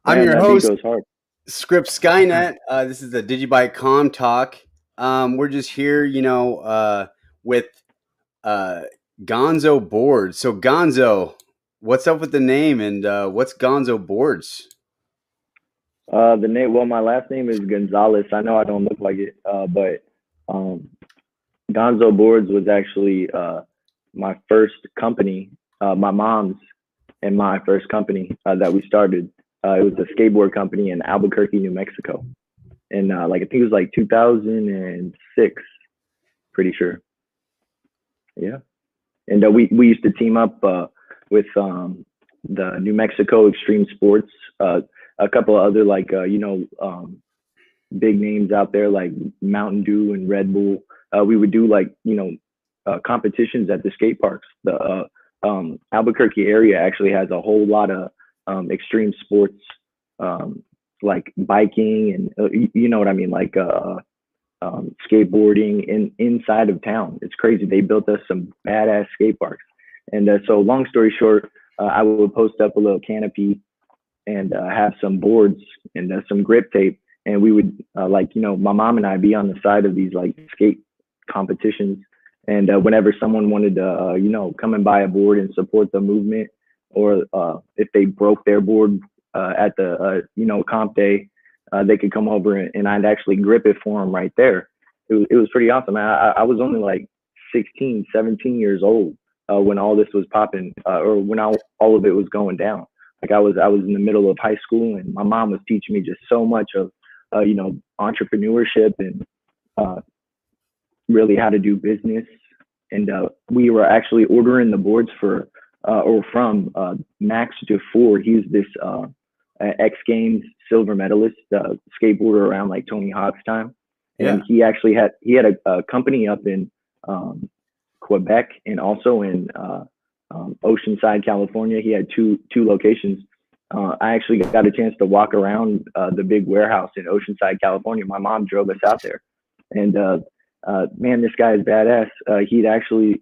I'm Man, your that beat host, goes hard. Script Skynet. This is the DigiByte Comm Talk. We're just here, with uh, Gonzo Boards. So, Gonzo, what's up with the name and what's Gonzo Boards? The name, well, my last name is Gonzalez. I know I don't look like it, but um, Gonzo Boards was actually my first company, my mom's and my first company that we started. It was a skateboard company in Albuquerque, New Mexico, and like I think it was like 2006, pretty sure. Yeah, and we used to team up with the New Mexico Extreme Sports, a couple of other like big names out there like Mountain Dew and Red Bull. We would do like competitions at the skate parks. The Albuquerque area actually has a whole lot of extreme sports, like biking and you know what I mean, like skateboarding inside of town. It's crazy. They built us some badass skate parks. And so, long story short, I would post up a little canopy and have some boards and some grip tape, and we would my mom and I be on the side of these like skate competitions. And whenever someone wanted to, come and buy a board and support the movement, or if they broke their board at the, comp day, they could come over and I'd actually grip it for them right there. It was pretty awesome. I was only like 16, 17 years old when all this was popping, or when all of it was going down. Like I was in the middle of high school, and my mom was teaching me just so much of, entrepreneurship and really how to do business. And we were actually ordering the boards for or from Max DeFord. He's this X Games silver medalist, skateboarder around like Tony Hawk's time. Yeah. And he had a company up in Quebec and also in Oceanside, California. He had two locations. I actually got a chance to walk around the big warehouse in Oceanside, California. My mom drove us out there, and man, this guy is badass. He'd actually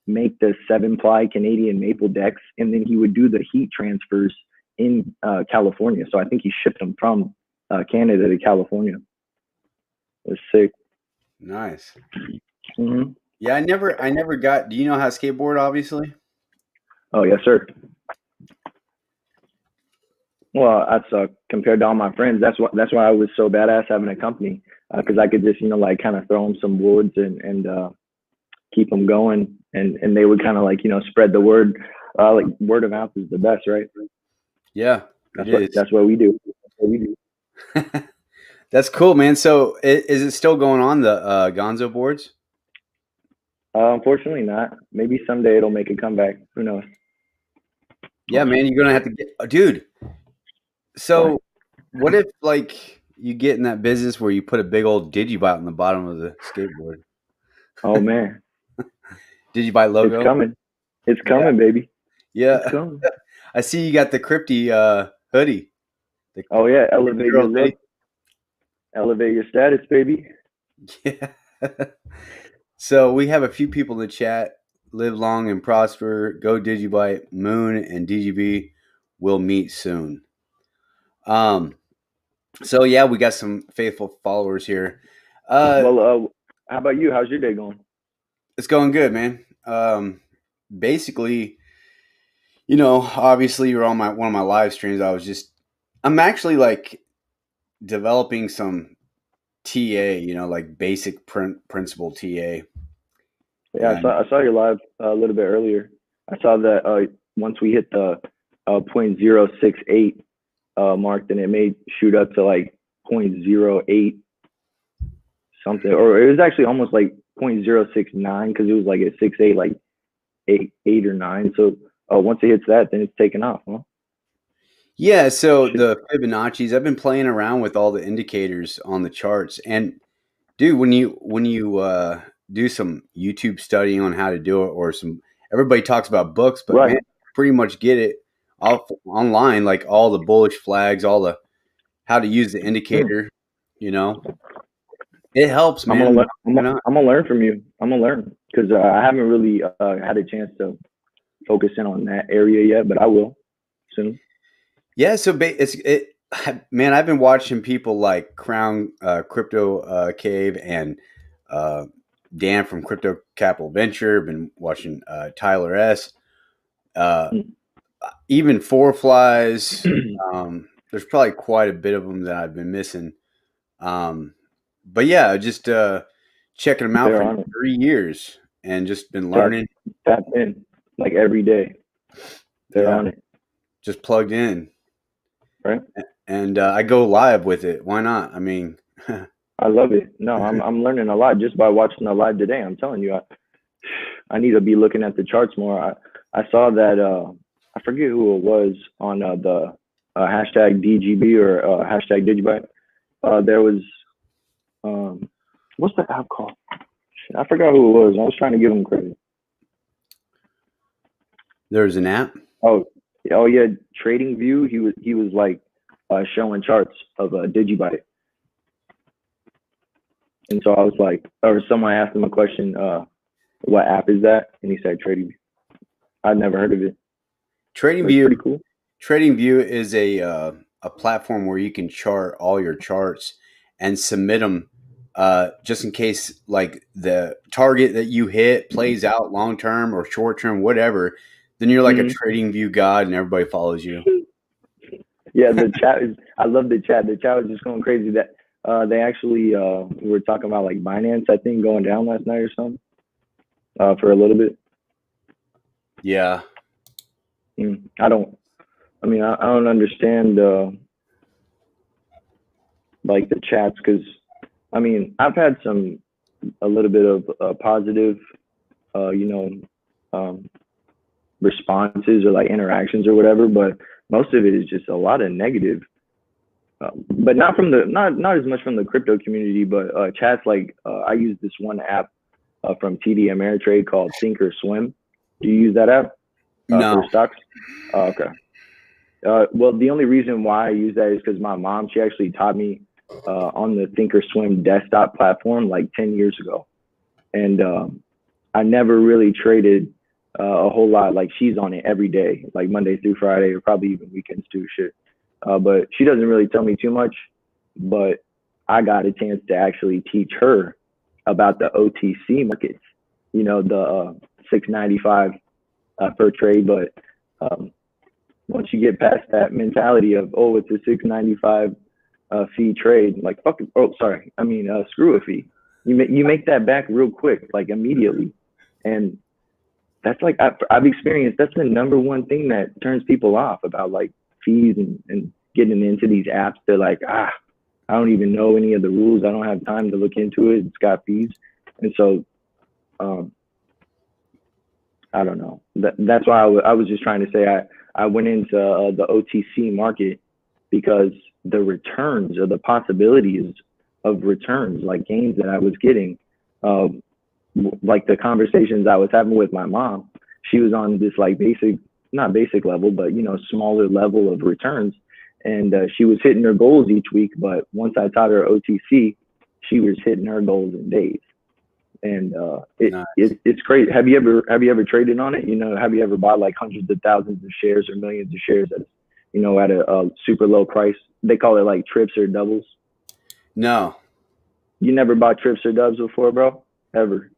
make the 7-ply Canadian maple decks, and then he would do the heat transfers in California. So I think he shipped them from Canada to California. It was sick. Nice. Mm-hmm. Yeah, I never got. Do you know how to skateboard? Obviously. Oh yes, sir. Well, that's compared to all my friends. That's why I was so badass having a company, because I could just like kind of throw them some boards and keep them going, and they would kind of like spread the word. Like word of mouth is the best, right? Yeah, That's what we do. That's what we do. That's cool, man. So, is it still going on, the Gonzo boards? Unfortunately, not. Maybe someday it'll make a comeback. Who knows? Yeah, man, you're gonna have to get, dude. So, what if like you get in that business where you put a big old DigiByte on the bottom of the skateboard? Oh man, DigiByte logo. it's coming. It's Yeah. coming, baby. Yeah. It's coming. I see you got the Crypty hoodie. Oh yeah, elevate your girl look, elevate your status, baby. Yeah. So we have a few people in the chat. Live long and prosper. Go DigiByte. Moon and DGB will meet soon. So yeah, we got some faithful followers here. Well, how about you? How's your day going? It's going good, man. Basically, obviously you're on one of my live streams. I'm actually like developing some TA, like basic principle TA. Yeah, I saw your live a little bit earlier. I saw that once we hit the 0.068 mark, then it may shoot up to like 0.08 something, or it was actually almost like 0.069 because it was like at 6.8, like eight or 9. So once it hits that, then it's taken off, huh? Yeah, so the Fibonacci's, I've been playing around with all the indicators on the charts, and dude, when you do some YouTube studying on how to do it, or everybody talks about books, but Right. man, pretty much get it off online, like all the bullish flags, all the how to use the indicator. It helps, I'm man. gonna learn from you. I'm gonna learn because I haven't really had a chance to focus in on that area yet, but I will soon. Yeah, so man, I've been watching people like Crown Crypto Cave and uh, Dan from Crypto Capital Venture. Been watching Tyler S. Uh, even Four Flies. There's probably quite a bit of them that I've been missing. But yeah, just checking them out They're for on it. 3 years and just been Tap learning. tap in like every day. They're Yeah, on it, just plugged in, right? and I go live with it. Why not? I mean, I love it. No, I'm learning a lot just by watching the live today. I'm telling you, I need to be looking at the charts more. I saw that I forget who it was on the hashtag DGB or hashtag DigiByte. There was what's the app called? Shit, I forgot who it was. I was trying to give him credit. there's an app. Oh, oh yeah, Trading View. He was like showing charts of DigiByte, and so I was like, or someone asked him a question, what app is that? And he said Trading View. I'd never heard of it, Trading but it's View. pretty cool. Trading View is a platform where you can chart all your charts and submit them just in case like the target that you hit plays out long term or short term, whatever. Then you're like a Mm-hmm. Trading View god, and everybody follows you. Yeah, the chat is. I love the chat. The chat was just going crazy. That they actually were talking about like Binance, I think, going down last night or something for a little bit. Yeah, I don't. I mean, I don't understand like the chats because I mean I've had some a little bit of positive, you know, um, responses or like interactions or whatever, but most of it is just a lot of negative. But not from the not as much from the crypto community, but chats like I use this one app from TD Ameritrade called Thinkorswim. Do you use that app for no, stocks? Okay. Well, the only reason why I use that is because my mom, she actually taught me on the Thinkorswim desktop platform like 10 years ago. And I never really traded a whole lot. Like she's on it every day, like Monday through Friday, or probably even weekends too. Shit. But she doesn't really tell me too much. But I got a chance to actually teach her about the OTC markets. You know, the 695 per trade. But once you get past that mentality of it's a 695 fee trade, like fuck. Oh, sorry. I mean, screw a fee. You make that back real quick, like immediately, and that's like I've experienced. That's the number one thing that turns people off about like fees and getting into these apps. They're like, I don't even know any of the rules. I don't have time to look into it. It's got fees, and so um, I don't know. That's why I was just trying to say I went into the OTC market because the returns or the possibilities of returns, like gains that I was getting, um, like the conversations I was having with my mom, she was on this like basic, not basic level, but smaller level of returns, and she was hitting her goals each week. But once I taught her OTC, she was hitting her goals in days, and nice. it's crazy. Have you ever traded on it? Have you ever bought like hundreds of thousands of shares or millions of shares at at a super low price? They call it like trips or doubles. No, You never bought trips or dubs before, bro? Ever?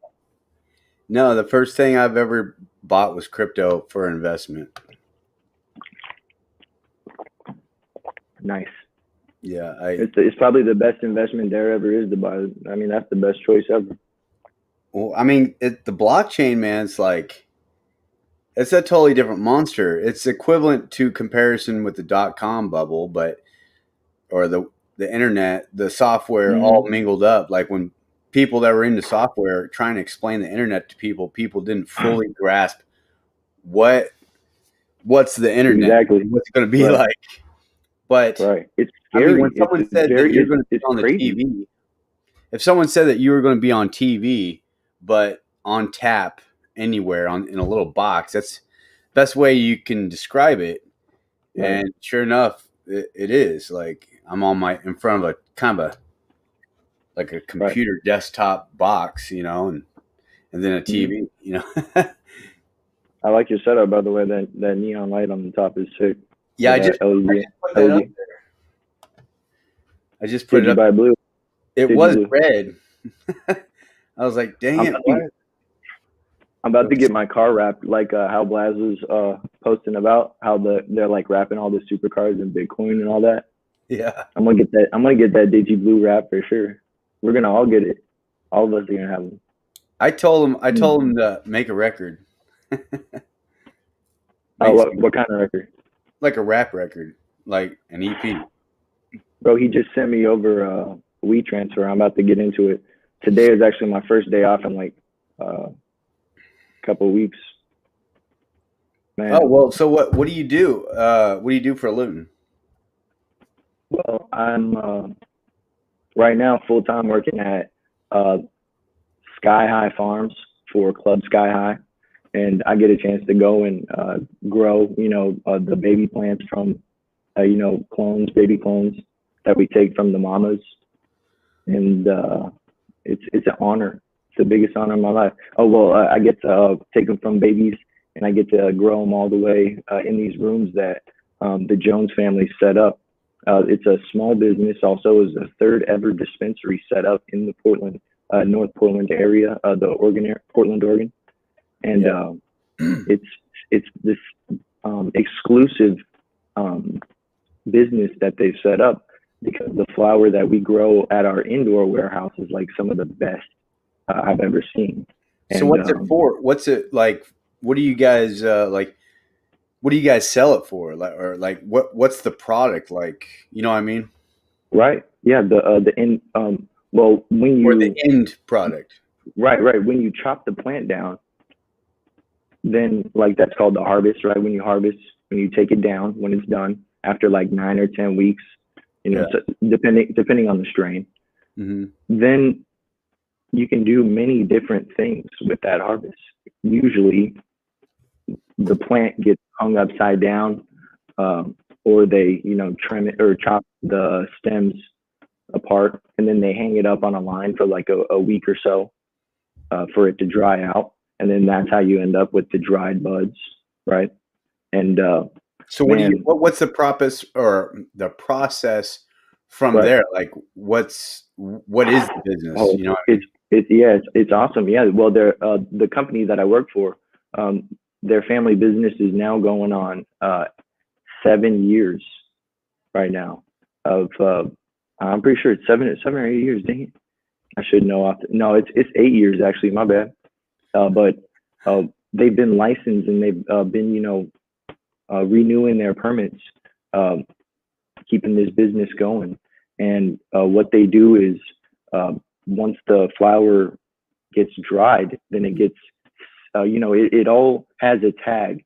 no. The first thing I've ever bought was crypto for investment. Nice. Yeah, I It's probably the best investment there ever is to buy. I mean, that's the best choice ever. well, I mean, the blockchain, man. It's like it's a totally different monster. It's equivalent to comparison with the .com bubble, but or the internet, the software all Mm-hmm. mingled up. Like when people that were into software trying to explain the internet to people, people didn't fully grasp what what's the internet, Exactly. what's it going to be Right. like. But Right. It's I mean, when scary. It's someone it's said that very you're it's going to be it's on the crazy. TV, if someone said that you were going to be on TV, but on tap anywhere on in a little box, that's best way you can describe it. Right. And sure enough, it is like I'm on my in front of a kind of a like a Right. computer desktop box, and then a Mm-hmm. TV. I like your setup, by the way. That neon light on the top is sick. Yeah, with I just LED. put that up. LED. I just put it up. DigiByte Blue. It was DigiBlue. red. I was like, dang I'm it, about to, what? I'm about to get my car wrapped like how Blaz was posting about how they're like wrapping all the supercars and Bitcoin and all that. Yeah. I'm gonna get that. I'm gonna get that DigiBlue wrap for sure. We're gonna all get it. All of us are gonna have them. I told him to make a record. Make What kind of record? like a rap record, like an EP. Bro, he just sent me over WeTransfer. I'm about to get into it. Today is actually my first day off in like a couple of weeks. Man, Oh well, so what do you do? What do you do for a living? well, I'm right now full time working at uh, Sky High Farms for Club Sky High, and I get a chance to go and grow, the baby plants from, clones, baby clones that we take from the mamas, and it's an honor. It's the biggest honor of my life. Oh well, I get to take them from babies, and I get to grow them all the way in these rooms that the Jones family set up. It's a small business. Also, is the third ever dispensary set up in the Portland, North Portland area, Portland, Oregon, and Yeah. it's this exclusive business that they've set up because the flower that we grow at our indoor warehouse is like some of the best I've ever seen. So And what's it for? What's it like? What do you guys like? What do you guys sell it for? Like, or like, what's the product like? You know what I mean? right, yeah, the end. Well, when Or the you end product? right when you chop the plant down, then like that's called the harvest, right? When you harvest, when you take it down, when it's done after like 9 or 10 weeks, Yeah. so depending on the strain, Hmm. then you can do many different things with that harvest. Usually, the plant gets hung upside down, or they, trim it or chop the stems apart, and then they hang it up on a line for like a week or so for it to dry out, and then that's how you end up with the dried buds, right? And So man, what's the process from right? there? Like, what is the business? Oh, You know what I it's mean? it's awesome. Yeah, well, they're the company that I work for. Their family business is now going on 7 years right now. Of I'm pretty sure it's seven or 8 years. Dang it, I should know off. No, it's 8 years actually. My bad. But they've been licensed and they've been renewing their permits, um, keeping this business going. And what they do is once the flower gets dried, then it gets, it all has a tag.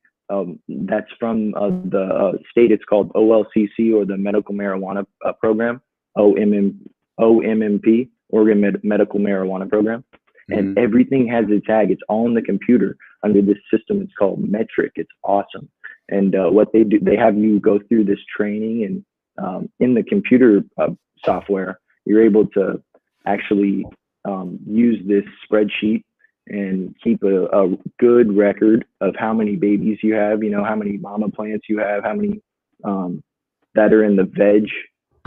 That's from the state. It's called OLCC, or the Medical Marijuana Program, OMMP, Oregon Medical Marijuana Program. And Hmm. everything has a tag. It's all in the computer under this system. It's called Metric. It's awesome. And what they do, they have you go through this training, and in the computer software, you're able to actually use this spreadsheet and keep a good record of how many babies you have, how many mama plants you have, how many that are in the veg,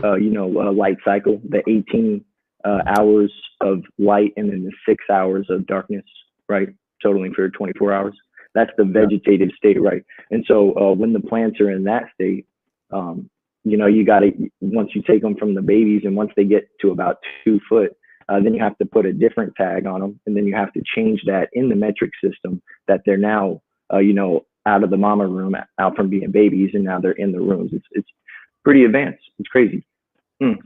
light cycle, the 18 hours of light, and then the 6 hours of darkness, right? Totaling for 24 hours. That's the Yeah. vegetative state, right? And so when the plants are in that state, you got to, once you take them from the babies and once they get to about 2 foot, then you have to put a different tag on them, and then you have to change that in the metric system that they're now, out of the mama room, out from being babies, and now they're in the rooms. It's pretty advanced. It's crazy. Mm.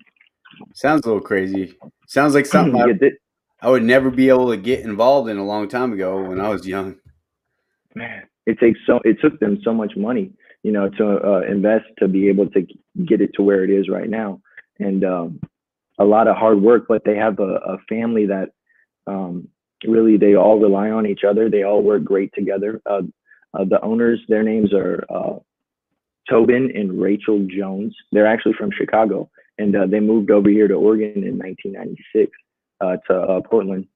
Sounds a little crazy. Sounds like something You get it, I would never be able to get involved in a long time ago when I was young. man. It took them so much money, to invest to be able to get it to where it is right now, and a lot of hard work. But they have a family that really, they all rely on each other. They all work great together. The owners, their names are Tobin and Rachel Jones. They're actually from Chicago, and they moved over here to Oregon in 1996 to Portland.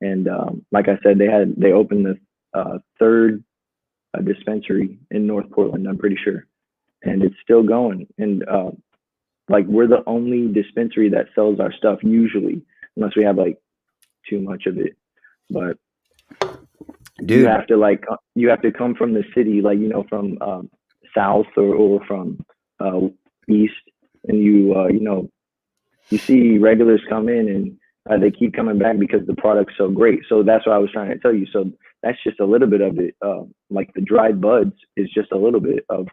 And like I said, they opened the third dispensary in North Portland, I'm pretty sure. and it's still going. And like we're the only dispensary that sells our stuff usually, unless we have like too much of it. But you Dude. have to like you have to come from the city, like from south or from east, and you see regulars come in and they keep coming back because the product's so great. So that's what I was trying to tell you. So that's just a little bit of it. Like the dried buds is just a little bit of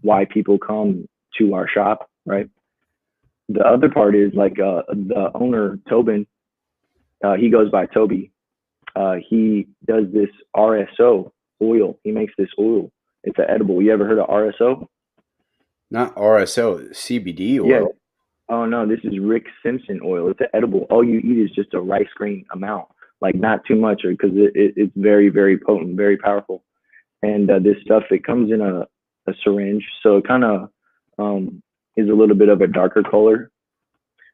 why people come to our shop, right? The other part is like the owner Tobin. He goes by Toby. He does this RSO oil. He makes this oil. It's an edible. You ever heard of RSO? Not RSO, CBD Yeah. oil. Oh no, this is Rick Simpson oil. It's an edible. All you eat is just a rice grain amount, like not too much, because it's very very potent, very powerful. And this stuff, it comes in a syringe, so it kind of is a little bit of a darker color.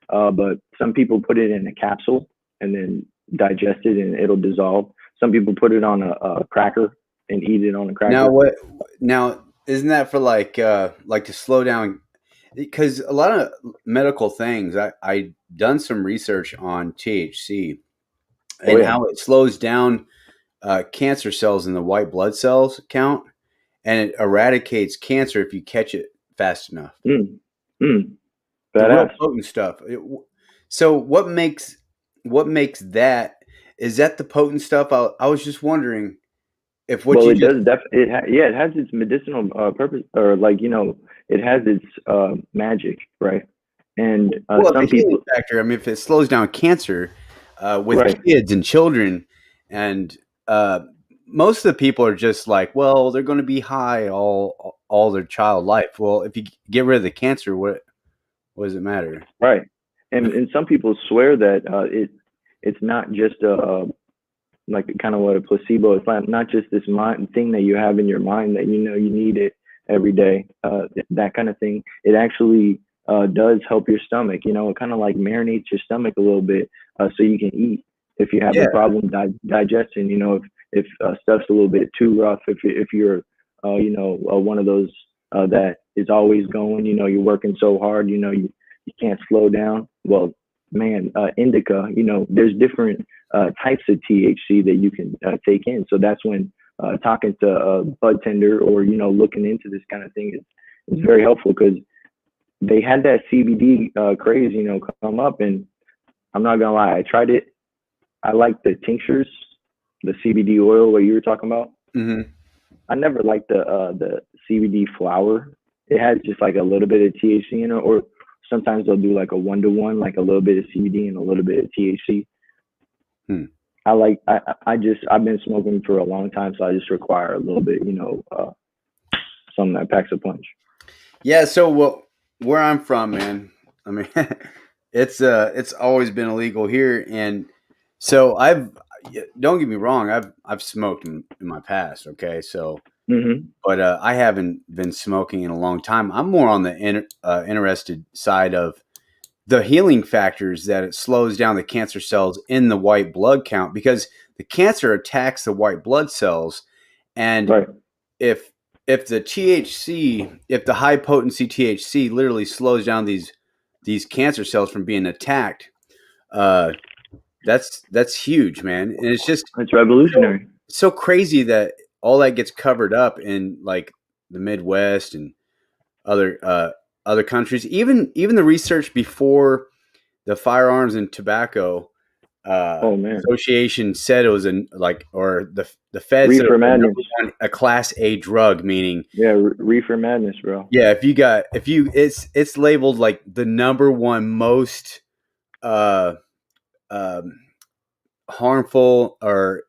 But some people put it in a capsule and then digest it, and it'll dissolve. Some people put it on a cracker and eat it on a Now cracker. what? Now isn't that for like to slow down? Because a lot of medical things, I done some research on THC Oh and yeah. how it slows down cancer cells in the white blood cells count, and it eradicates cancer if you catch it fast enough. Mm, mm, The real badass. potent stuff. So what makes that? Is that the potent stuff? I was just wondering if what Well, you it just does. Yeah, it has its medicinal purpose, or like it has its magic, right? And well, the some healing people, factor. I mean, if it slows down cancer with right, kids and children, and uh, most of the people are just like, well, they're going to be high all their child life. Well, if you get rid of the cancer, what does it matter? right, and some people swear that it's not just a like kind of what a placebo is, not just this mind thing that you have in your mind that you need it every day, that kind of thing. It actually does help your stomach. It kind of like marinates your stomach a little bit, so you can eat if you have a Yeah, problem digesting. If stuff's a little bit too rough, if you're one of those that is always going. You're working so hard. You can't slow down. Well, man, indica. There's different types of THC that you can take in. So that's when talking to a bud tender or looking into this kind of thing is very helpful, because they had that CBD craze come up, and I'm not gonna lie, I tried it. I like the tinctures, the CBD oil what you were talking about. hmm I never liked the CBD flower. It has just like a little bit of THC in it, or sometimes they'll do like a 1-to-1, like a little bit of CBD and a little bit of THC. hmm. I've been smoking for a long time, so I just require a little bit, something that packs a punch. Yeah. So where I'm from, man. I mean, it's always been illegal here, and so don't get me wrong. I've smoked in my past. Okay, so Hmm. but I haven't been smoking in a long time. I'm more on the interested side of the healing factors that it slows down the cancer cells in the white blood count, because the cancer attacks the white blood cells, and Right. if if the high potency THC literally slows down these cancer cells from being attacked, uh, that's huge, man. And it's just It's so revolutionary. so crazy that all that gets covered up in like the Midwest and other other countries. Even the research before the Firearms and Tobacco Oh man, Association said it was or the Fed said it reefer was madness. a Class A drug, meaning Yeah, reefer madness, bro. yeah, if you it's labeled like the number one most uh, um, harmful or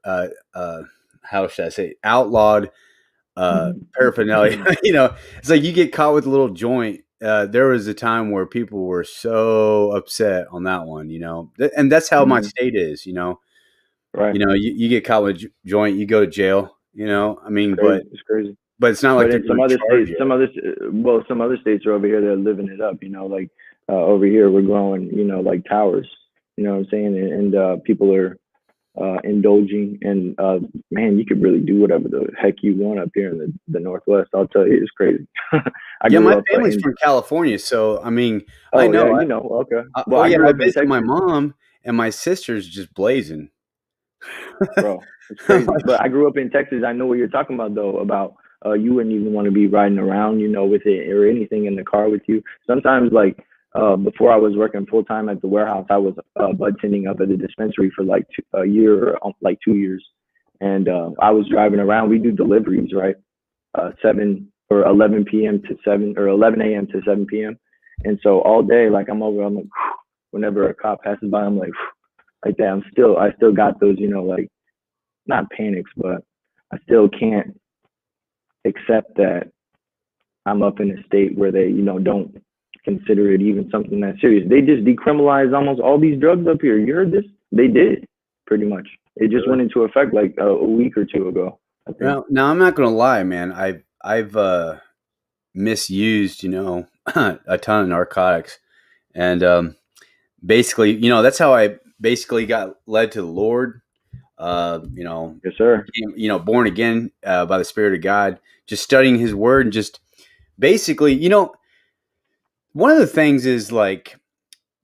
how should I say outlawed paraphernalia. Mhm. It's like you get caught with a little joint. There was a time where people were so upset on that one, and that's how my Mhm. state is. Right. You get caught with joint, you go to jail. I It's mean, crazy. It's crazy. but it's not like But they're in going some to other charge states, you. some other states are over here that are living it up. Like over here we're growing, like towers. You know what I'm saying? And people are indulging, and man, you could really do whatever the heck you want up here in the Northwest. I'll tell you, it's crazy. I Yeah, grew my up family's in. from California, so I mean, I Oh know. yeah, you know. Okay. Well, Oh I yeah, grew I up in visited my Texas, mom, and my sister's just blazing. bro. It's I'm crazy. like, But I grew up in Texas. I know what you're talking about though. About you wouldn't even want to be riding around, with it or anything in the car with you. Sometimes, like before I was working full time at the warehouse, I was budtending up at the dispensary for like a year, or like 2 years, and I was driving around. We do deliveries, right? 7 or 11 p.m. to 7 or 11 a.m. to 7 p.m. And so all day, like I'm like, whenever a cop passes by, I'm like that. I still got those, like not panics, but I still can't accept that I'm up in a state where they, don't consider it even something that serious. They just decriminalized almost all these drugs up here. You heard this? They did pretty much. It just went into effect like a week or two ago, I think. well, now I'm not gonna lie, man. I've misused, a ton of narcotics, and basically, that's how I basically got led to the Lord. Yes, sir. Became, born again by the Spirit of God. Just studying His Word, and just basically, one of the things is like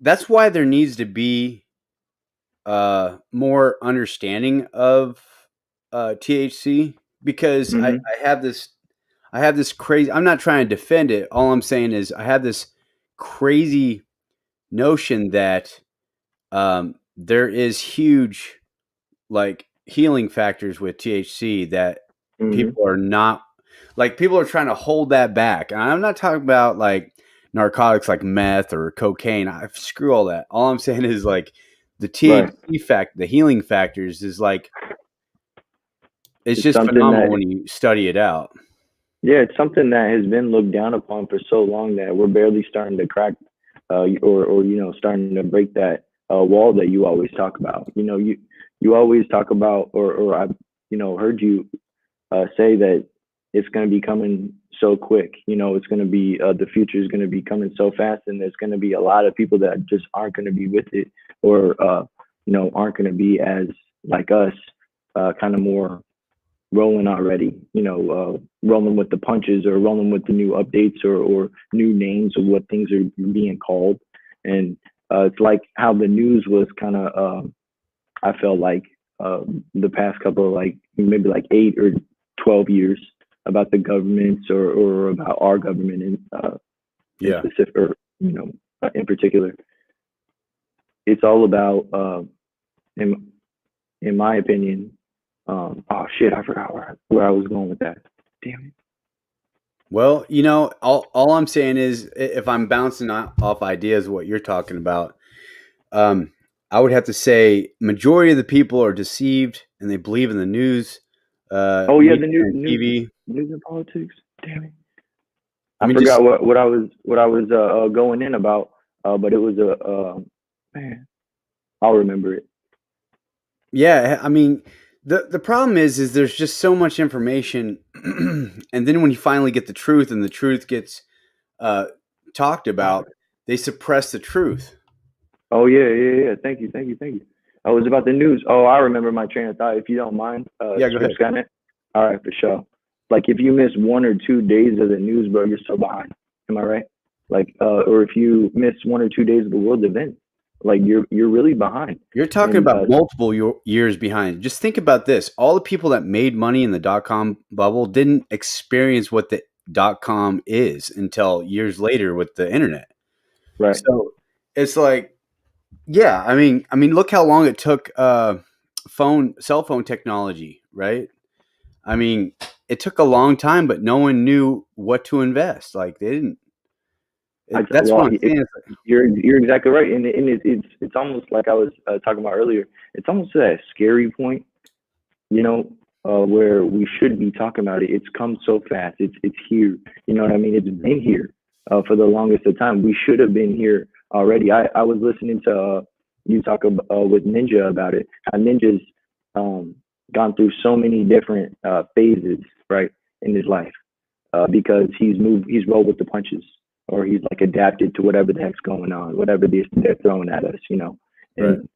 that's why there needs to be more understanding of THC, because Mm-hmm. I have this crazy. I'm not trying to defend it. All I'm saying is I have this crazy notion that there is huge like healing factors with THC that Mm-hmm. people are not like people are trying to hold that back. And I'm not talking about like narcotics like meth or cocaine. Screw all that. All I'm saying is like the Right. THC the healing factors is like it's It's just something phenomenal that when you study it out. Yeah, it's something that has been looked down upon for so long that we're barely starting to crack, or starting to break that wall that you always talk about. You always talk about, or I've heard you say that it's going to be coming so quick. It's going to be the future is going to be coming so fast, and there's going to be a lot of people that just aren't going to be with it, or aren't going to be as like us, kind of more rolling already, rolling with the punches or rolling with the new updates or new names of what things are being called. And it's like how the news was kind of, I felt like the past couple of like maybe like 8 or 12 years about the governments or about our government in Yeah. specific, or, in particular. It's all about, in, in my opinion, oh shit, I forgot where I was going with that. Damn it. Well, all I'm saying is if I'm bouncing off ideas, what you're talking about, um, I would have to say majority of the people are deceived and they believe in the news, Oh yeah, media the new and TV. news and politics. Damn it. I I mean, just forgot what I was going in about, but it was a man. I'll remember it. yeah. I mean, the problem is there's just so much information, and then when you finally get the truth and the truth gets uh, talked about, they suppress the truth. Oh yeah, yeah, yeah. Thank you, thank you, thank you. I was about the news. Oh, I remember my train of thought. If you don't mind, Yeah, go Strip ahead. Skynet. All right, for sure. Like if you miss 1 or 2 days of the news, bro, you're so behind. Am I right? Like, or if you miss 1 or 2 days of the world event, like you're really behind. You're talking And about multiple years behind. Just think about this. All the people that made money in the dot-com bubble didn't experience what the dot-com is until years later with the internet. right, So it's like, yeah, I mean, look how long it took cell phone technology, right? I mean, it took a long time, but no one knew what to invest. Like they didn't. That's well, what I'm saying. you're exactly right, and it's almost like I was talking about earlier. It's almost to that scary point, you know, where we should be talking about it. It's come so fast. It's here. You know what I mean? It's been here for the longest of time. We should have been here already. I was listening to you talk with Ninja about it. How Ninja's um, gone through so many different phases, right, in his life, because he's rolled with the punches, or he's like adapted to whatever the heck's going on, whatever they're throwing at us, Right. And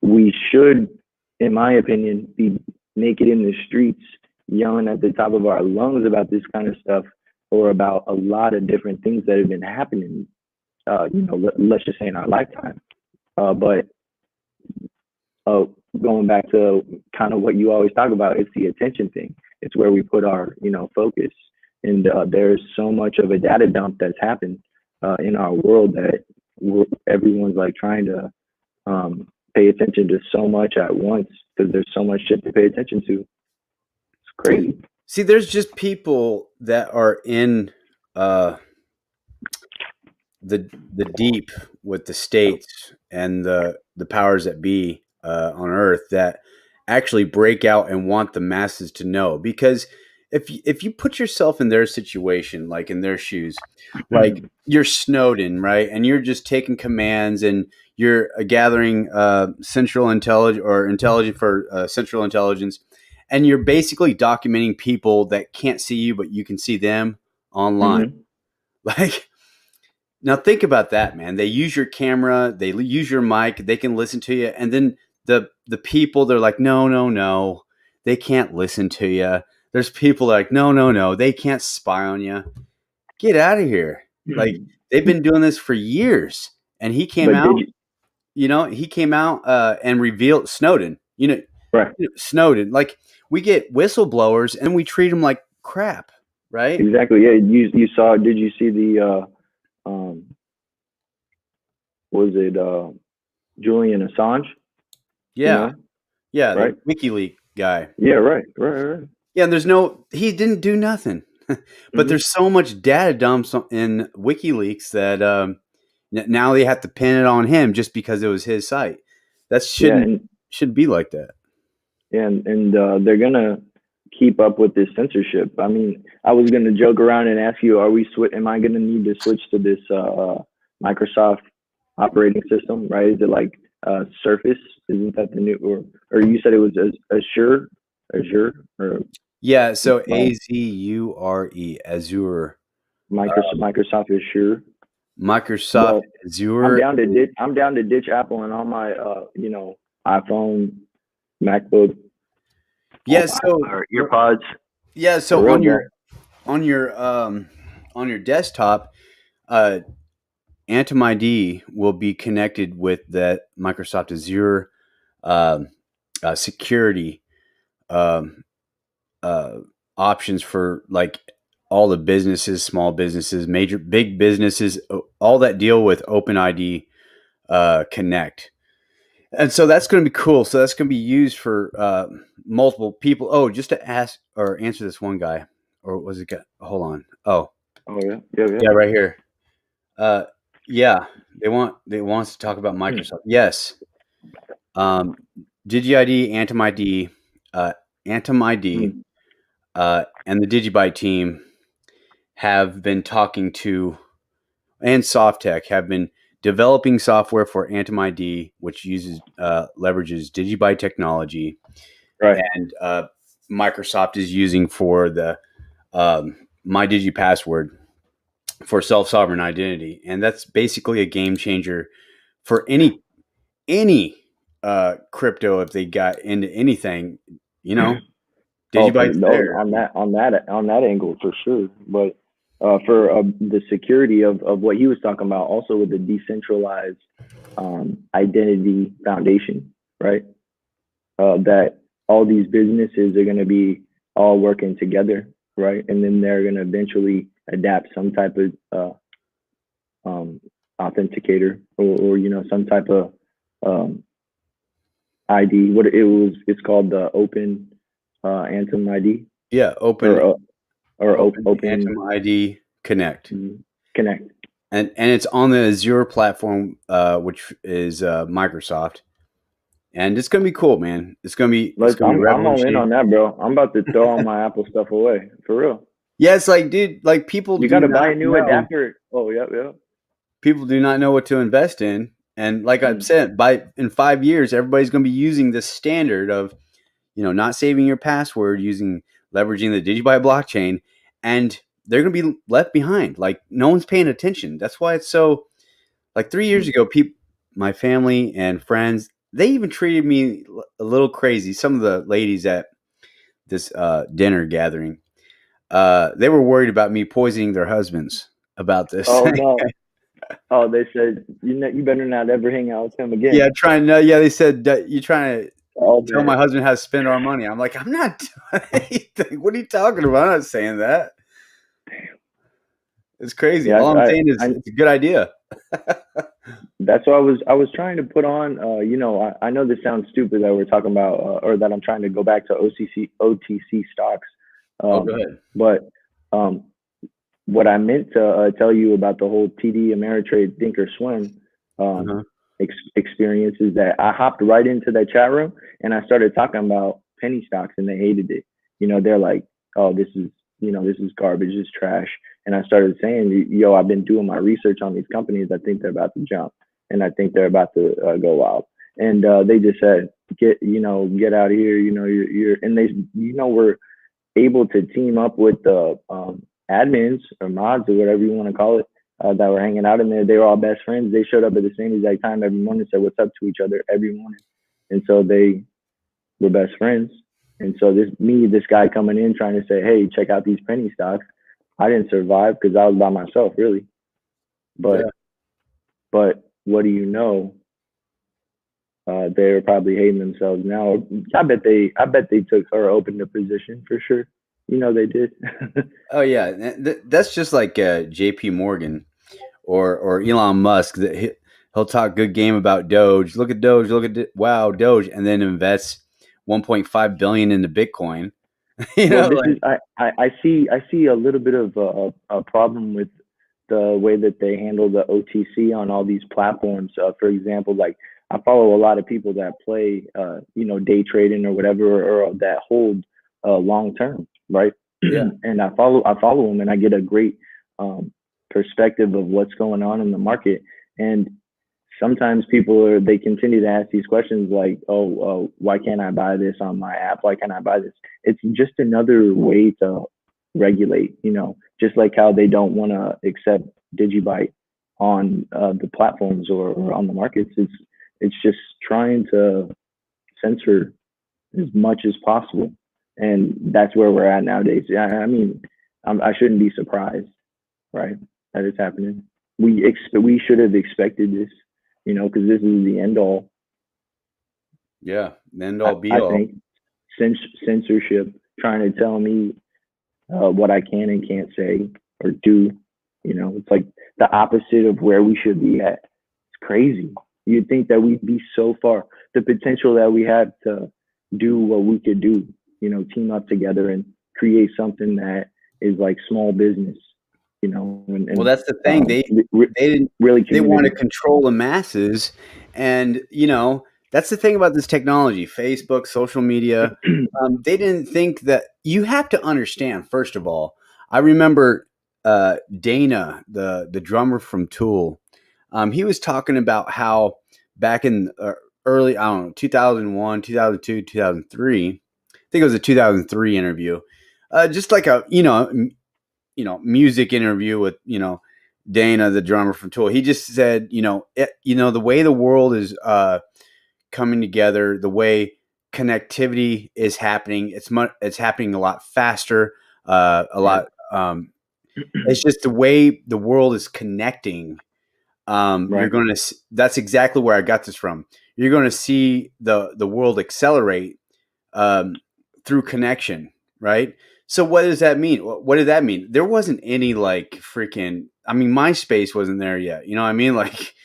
we should in my opinion, be naked in the streets, yelling at the top of our lungs about this kind of stuff, or about a lot of different things that have been happening. Let's just say in our lifetime. But uh, going back to kind of what you always talk about, it's the attention thing. It's where we put our focus, and there's so much of a data dump that's happened in our world that everyone's like trying to pay attention to so much at once because there's so much shit to pay attention to. It's crazy. See, there's just people that are in uh, the deep with the states and the powers that be on Earth that actually break out and want the masses to know. Because if you put yourself in their situation, like in their shoes, like you're Snowden, right, and you're just taking commands and you're gathering central intelligence or intelligence for central intelligence, and you're basically documenting people that can't see you, but you can see them online. Mm-hmm. Like, now think about that, man. They use your camera, they use your mic, they can listen to you, and then the people they're like, no, no, no, they can't listen to you. There's people like, no, no, no, they can't spy on you. Get out of here. Like they've been doing this for years, and he came But did out. you? He came out and revealed Snowden. Right. Snowden. Like we get whistleblowers and we treat them like crap, right? Exactly. Yeah. You saw? Did you see the? Was it Julian Assange? You Yeah, know. yeah, the Right. WikiLeaks guy. Yeah. Right. Right. Right. Yeah, and he didn't do nothing. But Mm-hmm. there's so much data dumps in WikiLeaks that now they have to pin it on him just because it was his site. That Yeah. shouldn't be like that. And they're gonna keep up with this censorship. I mean, I was gonna joke around and ask you, am I gonna need to switch to this Microsoft operating system? Right? Is it like Surface? Isn't that the new or you said it was Azure or Yeah, so uh, Azure, Microsoft Azure? Microsoft Well, Azure. I'm down to ditch Apple and all my iPhone, MacBook, Yeah, so or earpods for so real, bro. on your on your desktop, uh, Atom ID will be connected with that Microsoft Azure security um, uh, options for like all the businesses, small businesses, major big businesses, all that deal with OpenID Connect. And so that's going to be cool. So that's going to be used for multiple people. Oh, just to ask or answer this one guy, or was it? Hold on. Oh, Oh yeah, yeah, yeah. yeah, right here. Uh, yeah, they want us to talk about Hmm. Microsoft. Yes, um, DigiID, Atom ID, Atom ID, Hmm. and the DigiByte team have been talking to, and Softtech have been developing software for Atom ID, which leverages DigiByte technology, Right. and Microsoft is using for the My Digi Password for self-sovereign identity, and that's basically a game changer for any crypto if they got into anything. You know, Oh, for DigiByte's no, there. on that angle for sure. But for the security of what he was talking about, also with the decentralized identity foundation, right? That all these businesses are going to be all working together, right? And then they're going to eventually adapt some type of authenticator or some type of um, ID. It's called the Open Anthem ID Yeah, or Atom Open ID Connect. Connect. And it's on the Azure platform, which is Microsoft, and it's gonna be cool, man. It's gonna be I'm all in revolutionary. on that, bro. I'm about to throw all my Apple stuff away for real. Yeah, it's like, dude, like people You do got to buy a not new know. adapter. Oh, yep, yep. People do not know what to invest in, and like I've Mm, said, by in 5 years, everybody's gonna be using this standard of not saving your password, using leveraging the DigiByte blockchain, and they're gonna be left behind. Like no one's paying attention. That's why it's so. Like 3 years mm, ago, my family and friends, they even treated me a little crazy. Some of the ladies at this dinner gathering, they were worried about me poisoning their husbands about this. Oh no. Oh, they said you better not ever hang out with him Yeah, again. trying. No, yeah, they said you're trying to All tell my bad. husband how to spend our money. I'm like, I'm not doing anything. What are you talking about? I'm not saying that. It's crazy. Yeah, All I'm saying is I it's a good idea. that's what I was trying to put on. I know this sounds stupid that we're talking about, or that I'm trying to go back to OTC stocks. Oh, go Um, ahead. but um, what I meant to tell you about the whole TD Ameritrade Thinkorswim um, Uh-huh. experience is that I hopped right into that chat room and I started talking about penny stocks, and they hated it. They're like, "Oh, this is garbage, this is trash." And I started saying, "Yo, I've been doing my research on these companies. I think they're about to jump, and I think they're about to go out." And they just said, get out of here. And they, were able to team up with the admins or mods or whatever you want to call it that were hanging out in there. They were all best friends. They showed up at the same exact time every morning, said what's up to each other every morning, and so they were best friends. And so this guy coming in trying to say, hey, check out these penny stocks. I didn't survive because I was by myself, really. Yeah. But what do you know? They're probably hating themselves now. I bet they took or opened a position for sure. They did. Oh yeah. That's just like J.P. Morgan or Elon Musk. That he'll talk good game about Doge. Look at Doge. Look at wow Doge, and then invests 1.5 billion into Bitcoin. Well, this Like is I see a little bit of a problem with the way that they handle the OTC on all these platforms. For example, like I follow a lot of people that play, day trading or whatever, or that hold long term, right? yeah. And I follow them, and I get a great perspective of what's going on in the market. And sometimes they continue to ask these questions like, oh, why can't I buy this on my app? Why can't I buy this? It's just another way to regulate, just like how they don't want to accept DigiByte on the platforms or on the markets. It's just trying to censor as much as possible, and that's where we're at nowadays. Yeah, I mean, I shouldn't be surprised, right, that it's happening. We should have expected this, because this is the end all. Yeah. End I, all be I all. think censorship, trying to tell me what I can and can't say or do. It's like the opposite of where we should be at. It's crazy. You'd think that we'd be so far. The potential that we have to do what we could do, team up together and create something that is like small business, Well, and that's the thing. They didn't really they want to community. control the masses, and that's the thing about this technology, Facebook, social media. They didn't think that you have to understand. First of all, I remember Dana, the drummer from Tool. He was talking about how back in early, I don't know, 2001, 2002, 2003. I think it was a 2003 interview. Just like a music interview with Dana, the drummer from Tool. He just said, the way the world is coming together, the way connectivity is happening, it's happening a lot faster, a Right. lot. It's just the way the world is connecting. You're Right. going to. That's exactly where I got this from. You're going to see the world accelerate um, through connection, right? So what does that mean? What did that mean? There wasn't any like freaking. I mean, MySpace wasn't there yet. You know what I mean?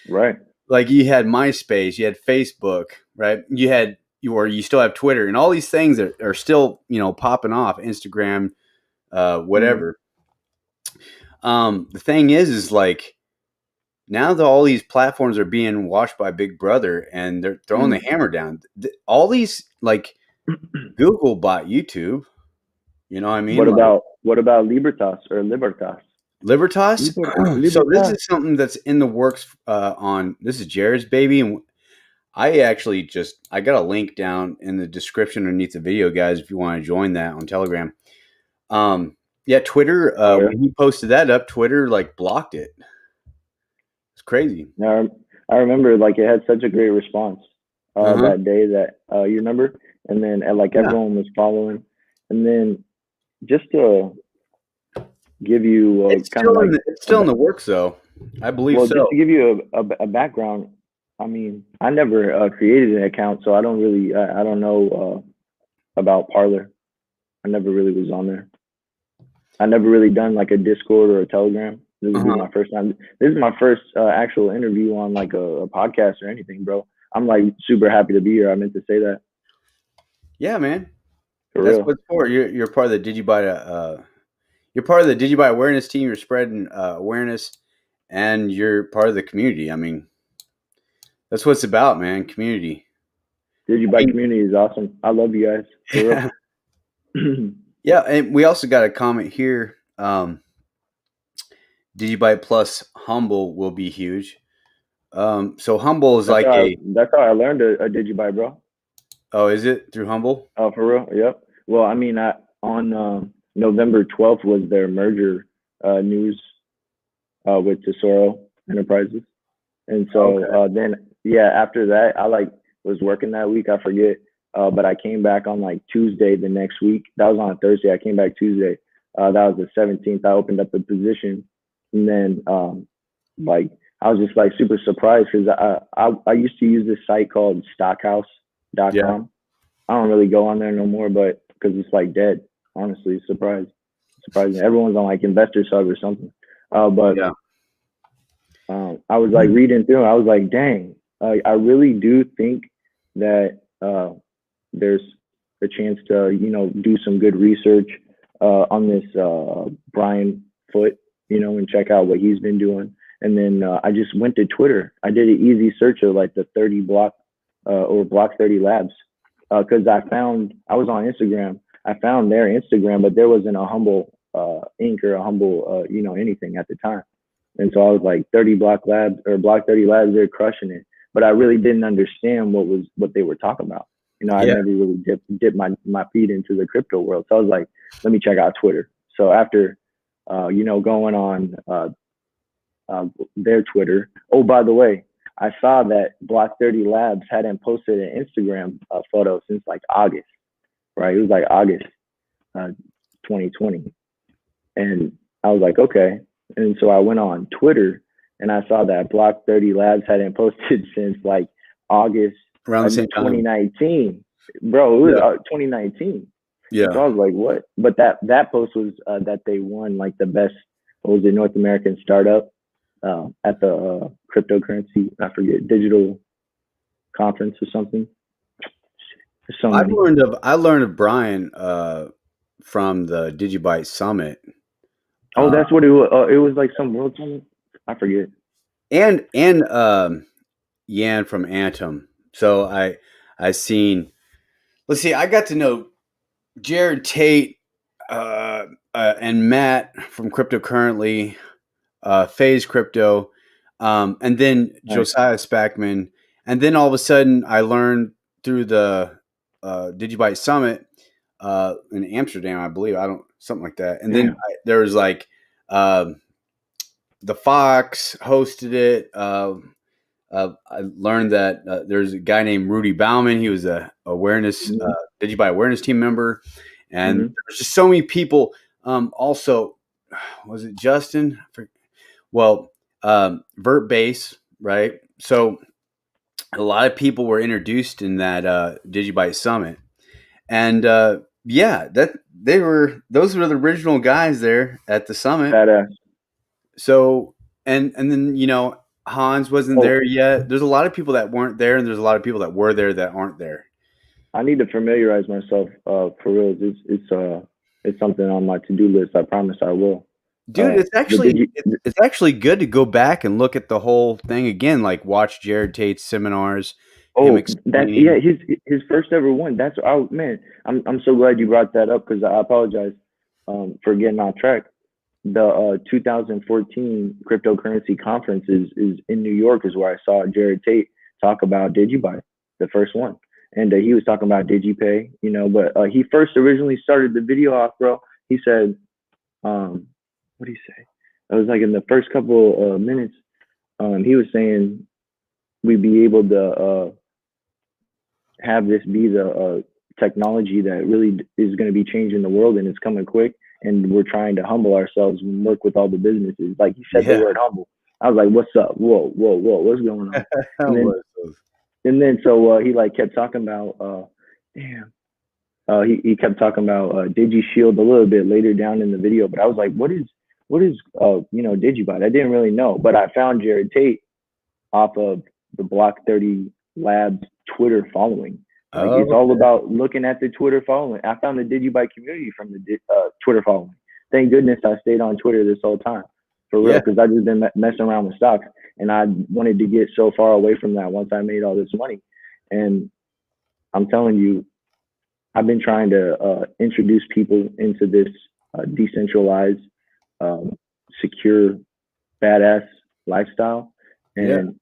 Right. Like you had MySpace, you had Facebook, right? You still have Twitter, and all these things are still popping off. Instagram, Mm. whatever. The thing is like now that all these platforms are being watched by Big Brother, and they're throwing the Mm. hammer down. All these like Google bought YouTube. You know what I mean? Like What about Libertas or Libertas? Libertas. So this Libertas. is something that's in the works. On this is Jared's baby, and I actually I got a link down in the description underneath the video, guys. If you want to join that on Telegram. Yeah, Twitter. Oh yeah. When he posted that up, Twitter like blocked it. It's crazy. Now I remember like it had such a great response. Uh-huh. that day that you remember, and then like Yeah. everyone was following, and then just to give you kind of like It's a still in the works though. I believe well, just so. to give you a background. I mean, I never created an account, so I don't really I don't know about Parlor. I never really was on there. I never really done like a Discord or a Telegram. This would be Uh-huh. my first time. This is my first actual interview on like a podcast or anything, bro. I'm like super happy to be here. I meant to say that Yeah, man. for That's real. what it's for. You're part of the DigiByte you're part of the DigiByte awareness team. You're spreading awareness, and you're part of the community. I mean, that's what it's about, man. Community. I DigiByte mean, community is awesome. I love you guys for yeah, real. yeah. And we also got a comment here. DigiByte plus Humble will be huge. So Humble is like a That's how I learned a DigiByte, bro. oh, is it through Humble? For real. Yep. Well, I mean, on November 12th was their merger news with Tesoro Enterprises. And so Okay. then, yeah, after that, I like was working that week. I forget, but I came back on like Tuesday the next week. That was on a Thursday. I came back Tuesday. That was the 17th. I opened up the position, and then like I was just like super surprised because I used to use this site called Yeah. Stockhouse.com. I don't really go on there no more, but because it's like dead. Honestly, surprising. Everyone's on like Investor Sub or something. But Yeah. I was like reading through. I was like, dang, I really do think that there's a chance to do some good research on this Brian Foote, and check out what he's been doing. And then I just went to Twitter. I did an easy search of like the 30 block or Block 30 Labs because I was on Instagram. I found their Instagram, but there wasn't a Humble Inc. or a Humble anything at the time. And so I was like 30 Block Labs or Block 30 Labs, they're crushing it. But I really didn't understand what they were talking about. I'd Yeah. never really dipped my feet into the crypto world. So I was like, let me check out Twitter. So after going on their Twitter. Oh, by the way, I saw that Block 30 Labs hadn't posted an Instagram photo since like August, right? It was like August 2020. And I was like, okay. And so I went on Twitter and I saw that Block 30 Labs hadn't posted since like August Around the same time. 2019. Bro, it was Yeah. 2019. And so Yeah. I was like, what? But that post was that they won like the best, what was it, North American startup at the cryptocurrency, I forget, digital conference or something. There's so many. I learned of Brian from the DigiByte Summit. Oh, Uh, that's what it was. It was like some world summit. I forget. and Yan from Antum. So I seen. Let's see. I got to know Jared Tate and Matt from Cryptocurrently, Phase Crypto, and then Nice. Josiah Spackman, and then all of a sudden I learned through the DigiByte Summit in Amsterdam, I believe. I don't something like that. And then Damn. there was like the Fox hosted it. I learned that there's a guy named Rudy Bauman. He was a awareness Mm-hmm. DigiByte awareness team member, and Mm-hmm. there's just so many people. Also, was it Justin? Well, Vert Base, right? So a lot of people were introduced in that DigiByte Summit, and yeah, that those were the original guys there at the summit. Badass. So and then Hans wasn't Oh, there yet. There's a lot of people that weren't there, and there's a lot of people that were there that aren't there. I need to familiarize myself for real. It's something on my to do list. I promise I will. Dude, But did you? it's actually good to go back and look at the whole thing again, like watch Jared Tate's seminars, him Oh, that's explaining. yeah. His first ever one. That's oh man. I'm so glad you brought that up because I apologize for getting off track. The 2014 cryptocurrency conference is in New York. Is where I saw Jared Tate talk about DigiByte, the first one, and he was talking about DigiPay. But he first originally started the video off, bro. He said, what did he say? It was like in the first couple minutes. He was saying we'd be able to have this be the technology that really is going to be changing the world, and it's coming quick. And we're trying to humble ourselves and work with all the businesses. Like you said, the Yeah. word humble. I was like, "What's up? Whoa, whoa, whoa! What's going on?" And then, so he like kept talking about, damn. He kept talking about Digi Shield a little bit later down in the video, but I was like, what is DigiByte? I didn't really know, but I found Jared Tate off of the Block 30 Labs Twitter following. Like it's Oh, all about looking at the Twitter following. I found the DigiByte community from the Twitter following. Thank goodness I stayed on Twitter this whole time, for real, yeah. because I just been messing around with stocks, and I wanted to get so far away from that once I made all this money. And I'm telling you, I've been trying to introduce people into this decentralized, um, secure, badass lifestyle, Yeah. and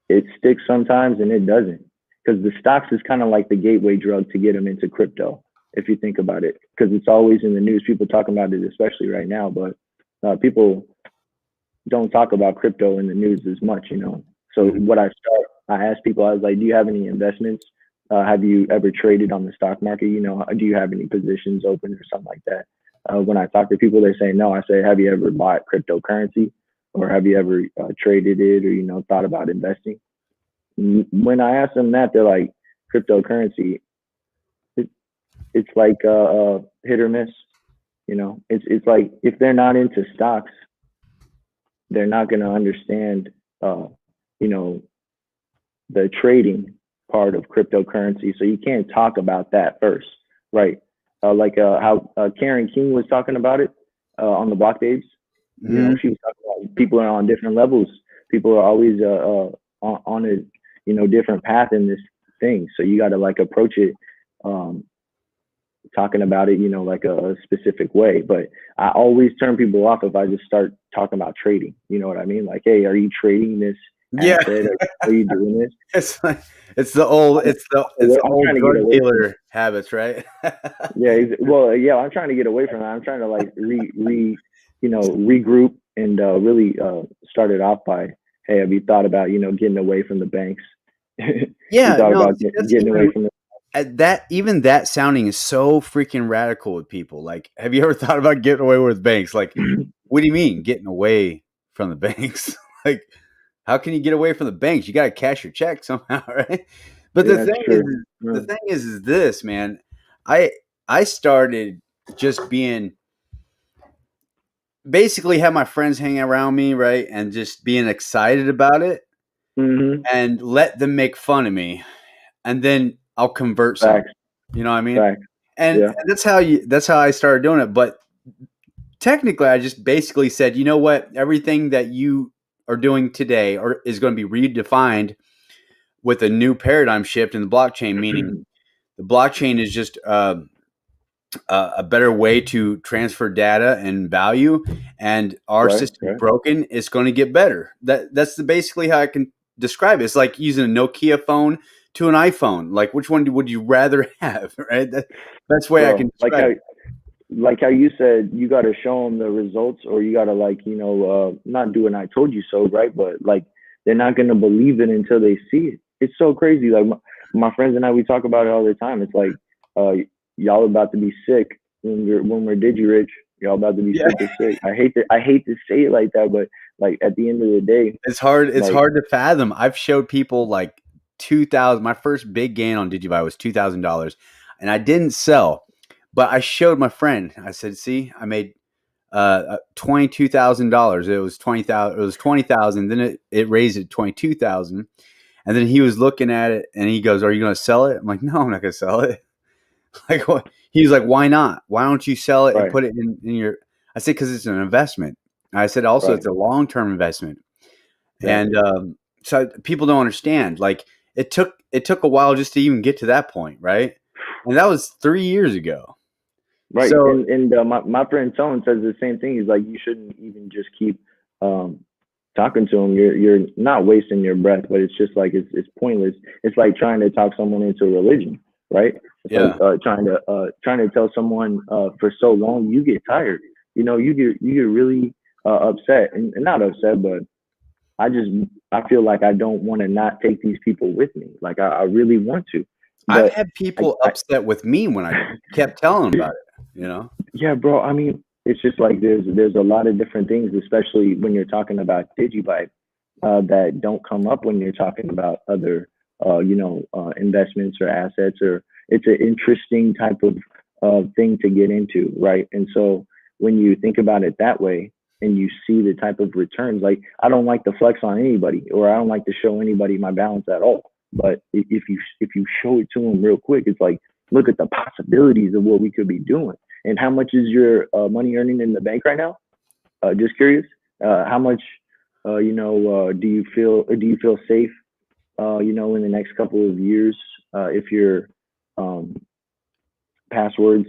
it sticks sometimes and it doesn't, because the stocks is kind of like the gateway drug to get them into crypto, if you think about it, because it's always in the news. People talking about it, especially right now, but people don't talk about crypto in the news as much, you know. So Mhm. what I asked people, I was like, do you have any investments? Have you ever traded on the stock market? You know, do you have any positions open or something like that? When I talk to people, they say no. I say, have you ever bought cryptocurrency, or have you ever traded it, or thought about investing? When I ask them that, they're like, cryptocurrency. It, it's like hit or miss. You know, it's like if they're not into stocks, they're not going to understand, you know, the trading part of cryptocurrency. So you can't talk about that first, right? Like how Karen King was talking about it on the block days. You know, Mhm. she was talking about people are on different levels. People are always on a different path in this thing. So you got to like approach it, um, talking about it, like a specific way. But I always turn people off if I just start talking about trading. You know what I mean? Like, hey, are you trading this Yeah. asset? Are you doing this? It's like it's the old I'm, it's the I'm old trying to drug get away from it. dealer habits, right? Yeah, well, yeah, I'm trying to get away from that. I'm trying to like regroup and really start it off by, hey, have you thought about getting away from the banks? You Yeah, thought no, about see, that's getting away even from the that even that sounding is so freaking radical with people. Like, have you ever thought about getting away with banks? Like, what do you mean getting away from the banks? Like, how can you get away from the banks? You got to cash your check somehow, right? But Yeah, that's true. the Yeah. thing is this, man. I I started just being basically have my friends hang around me, right, and just being excited about it, Mm-hmm. and let them make fun of me, and then I'll convert some. Facts. You know what I mean? Facts. And Yeah. that's how I started doing it. But technically, I just basically said, you know what? Everything that you are doing today or is going to be redefined with a new paradigm shift in the blockchain. Meaning, the blockchain is just a better way to transfer data and value, and our Right. system's Right. broken. It's going to get better. Basically how I can describe it. It's like using a Nokia phone to an iPhone. Like, which one would you rather have? Right. That's the way I can Bro, describe it. like how you said, you got to show them the results, or you got to like not do an I told you so, right? But like they're not gonna believe it until they see it. It's so crazy. Like my friends and I, we talk about it all the time. It's like uh y'all about to be sick when we're digi rich. Y'all about to be Yeah. super sick. I hate to say it like that, but like at the end of the day, It's hard. It's like hard to fathom. I've showed people like 2,000. My first big gain on DigiBuy was $2,000, and I didn't sell, but I showed my friend. I said, "See, I made $22,000. It was 20,000. It was 20,000. Then it raised it 22,000, and then he was looking at it, and he goes, "Are you going to sell it?" I'm like, "No, I'm not going to sell it." Like, what? He was like, "Why not? Why don't you sell it and right, put it in your?" I said, "Because it's an investment." I said, "Also, right, it's a long term investment." And exactly, so people don't understand. Like, it took a while just to even get to that point, right? And that was 3 years ago. right. So And my friend Tone says the same thing. He's like, you shouldn't even just keep um talking to them. You're not wasting your breath, but it's just like it's pointless. It's like trying to talk someone into religion, right? It's like yeah, trying to tell someone for so long, you get tired. You get really upset, and not upset, but I just I feel like I don't want to not take these people with me. Like I really want to. I've But had I, people I upset with me when I kept telling them about it, you know? yeah, bro. I mean, it's just like there's a lot of different things, especially when you're talking about DigiByte, that don't come up when you're talking about other, investments or assets. Or it's an interesting type of thing to get into, right? And so when you think about it that way, and you see the type of returns, like I don't like to flex on anybody, or I don't like to show anybody my balance at all. But if you show it to them real quick, it's like look at the possibilities of what we could be doing. And how much is your money earning in the bank right now? Just curious. How much, do you feel safe, in the next couple of years, if your um, passwords,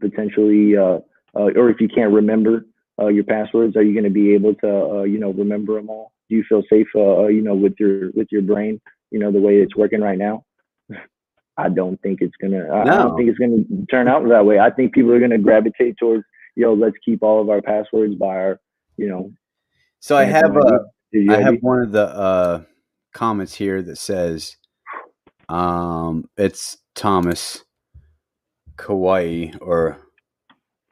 potentially, or if you can't remember your passwords, are you going to be able to, remember them all? Do you feel safe, with your brain, the way it's working right now? I don't think it's gonna. I don't No. think it's gonna turn out that way. I think people are gonna gravitate towards, let's keep all of our passwords by our, you know, So Phantom ID, I have DigiID. one of the comments here that says it's Thomas Kauai or